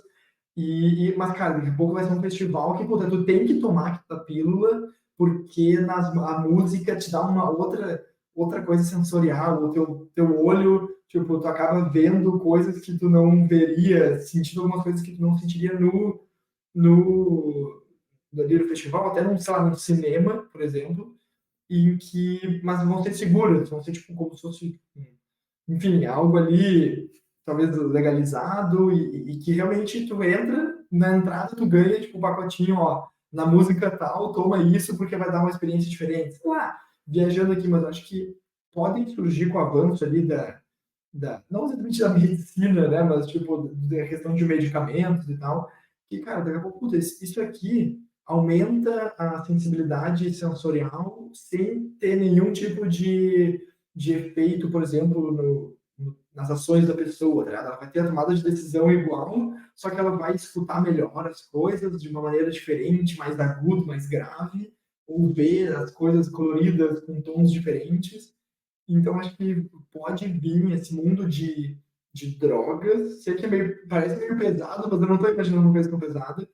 Mas, cara, daqui a pouco vai ser um festival que, puta, tu tem que tomar aquela pílula, porque a música te dá uma outra coisa sensorial, o teu olho, tipo, tu acaba vendo coisas que tu não veria, sentindo algumas coisas que tu não sentiria no, ali no festival, até num, sei lá, num cinema, por exemplo, em que, mas vão ser seguras, vão ser tipo como se fosse, enfim, algo ali talvez legalizado e que realmente tu entra na entrada, tu ganha tipo um pacotinho, ó, na música tal, toma isso porque vai dar uma experiência diferente. Sei lá, viajando aqui, mas acho que podem surgir com o avanço ali não exatamente da medicina, né, mas tipo da questão de medicamentos e tal, que cara, daqui a pouco, puta, isso aqui aumenta a sensibilidade sensorial sem ter nenhum tipo de efeito, por exemplo, nas ações da pessoa, tá? Ela vai ter a tomada de decisão igual, só que ela vai escutar melhor as coisas de uma maneira diferente, mais agudo, mais grave, ou ver as coisas coloridas com tons diferentes. Então, acho que pode vir esse mundo de drogas. Sei que parece meio pesado, mas eu não estou imaginando uma coisa tão pesada.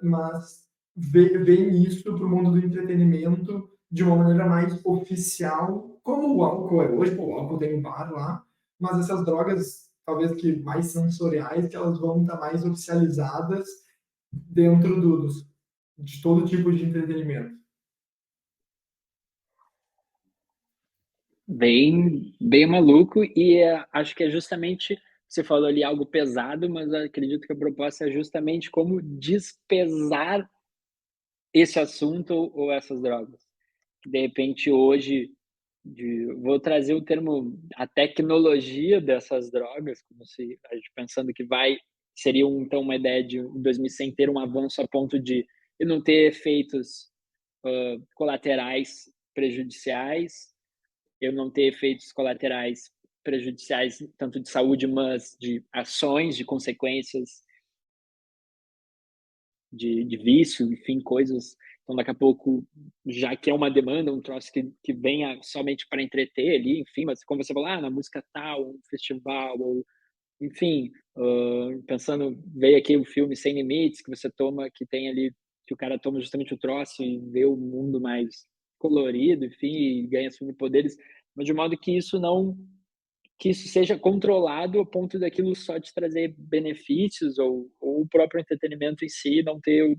Mas vem isso para o mundo do entretenimento de uma maneira mais oficial, como o álcool é hoje. Pô, o álcool tem um bar lá, mas essas drogas, talvez que mais sensoriais, que elas vão estar mais oficializadas dentro de todo tipo de entretenimento.
Bem maluco, e acho que é justamente, você falou ali algo pesado, mas eu acredito que a proposta é justamente como despesar esse assunto ou essas drogas. De repente, hoje, vou trazer o termo, a tecnologia dessas drogas, como se a gente pensando que seria então uma ideia de em 2100 ter um avanço a ponto de não ter efeitos colaterais prejudiciais, eu não ter efeitos colaterais prejudiciais tanto de saúde, mas de ações, de consequências de vício, enfim, coisas. Então, daqui a pouco, já que é uma demanda, um troço que venha somente para entreter ali, enfim, mas como você falou, na música tal, um festival, ou enfim, pensando, veio aqui o filme Sem Limites, que você toma, que tem ali, que o cara toma justamente o troço e vê o mundo mais colorido, enfim, e ganha superpoderes, mas de modo que isso seja controlado a ponto daquilo só te trazer benefícios ou o próprio entretenimento em si não ter,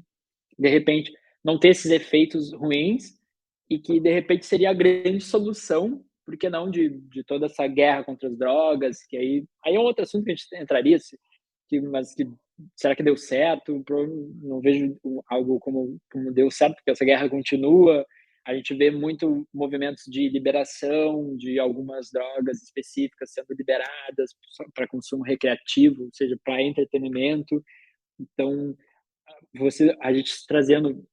de repente, não ter esses efeitos ruins e que, de repente, seria a grande solução, por que não, de toda essa guerra contra as drogas, que aí é um outro assunto que a gente entraria, mas que será que deu certo? Não vejo algo como deu certo, porque essa guerra continua. A gente vê muito movimentos de liberação de algumas drogas específicas sendo liberadas para consumo recreativo, ou seja, para entretenimento. Então, a gente trazendo,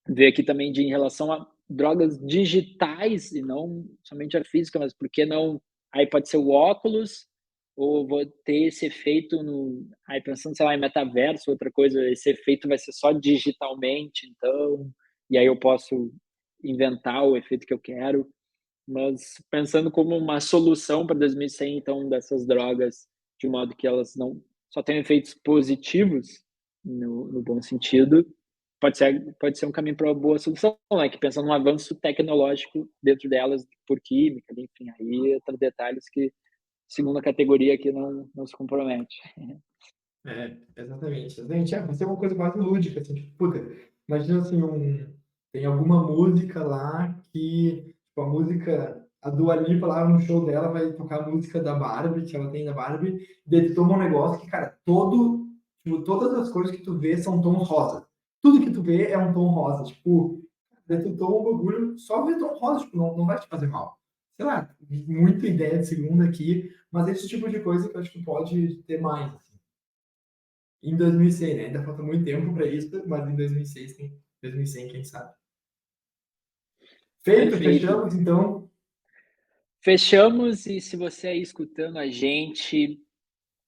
ver aqui também em relação a drogas digitais e não somente a física, mas por que não? Aí pode ser o óculos, ou vou ter esse efeito aí pensando, sei lá, em metaverso, outra coisa, esse efeito vai ser só digitalmente, então, e aí eu posso inventar o efeito que eu quero, mas pensando como uma solução para 2100, então, dessas drogas, de modo que elas não só tenham efeitos positivos, no bom sentido, pode ser um caminho para uma boa solução, né? Que pensando num avanço tecnológico dentro delas, por química, enfim, aí outros detalhes que, segundo a categoria aqui, não se compromete.
Exatamente, exatamente. Vai ser uma coisa quase lúdica, assim, tipo, puta, imagina assim, tem alguma música lá que, tipo, a música, a Dua Lipa lá no show dela vai tocar a música da Barbie, que ela tem da Barbie, e daí tu toma um negócio que, cara, tipo, todas as cores que tu vê são tons rosa. Tudo que tu vê é um tom rosa. Tipo, daí tu toma um bagulho, só ver tom rosa, tipo, não vai te fazer mal. Sei lá, muita ideia de segunda aqui, mas esse tipo de coisa que eu acho que pode ter mais, assim. Em 2100, né? Ainda falta muito tempo para isso, mas em 2006 tem 2100, quem sabe. Feito,
Perfeito.
fechamos, então.
Fechamos, e se você aí escutando a gente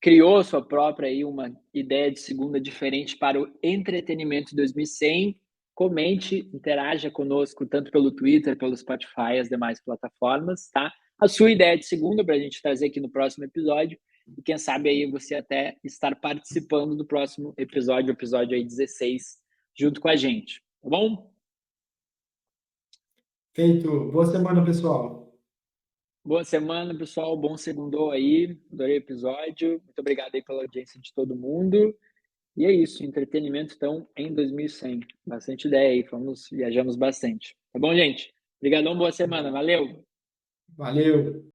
criou sua própria aí uma ideia de segunda diferente para o entretenimento 2100, comente, interaja conosco tanto pelo Twitter, pelo Spotify e as demais plataformas, tá? A sua ideia de segunda para a gente trazer aqui no próximo episódio, e quem sabe aí você até estar participando do próximo episódio, episódio aí 16, junto com a gente, tá bom?
Feito. Boa semana, pessoal.
Boa semana, pessoal. Bom segundou aí. Adorei o episódio. Muito obrigado aí pela audiência de todo mundo. E é isso, entretenimento então em 2100. Bastante ideia aí, viajamos bastante. Tá bom, gente? Obrigadão, boa semana. Valeu!
Valeu.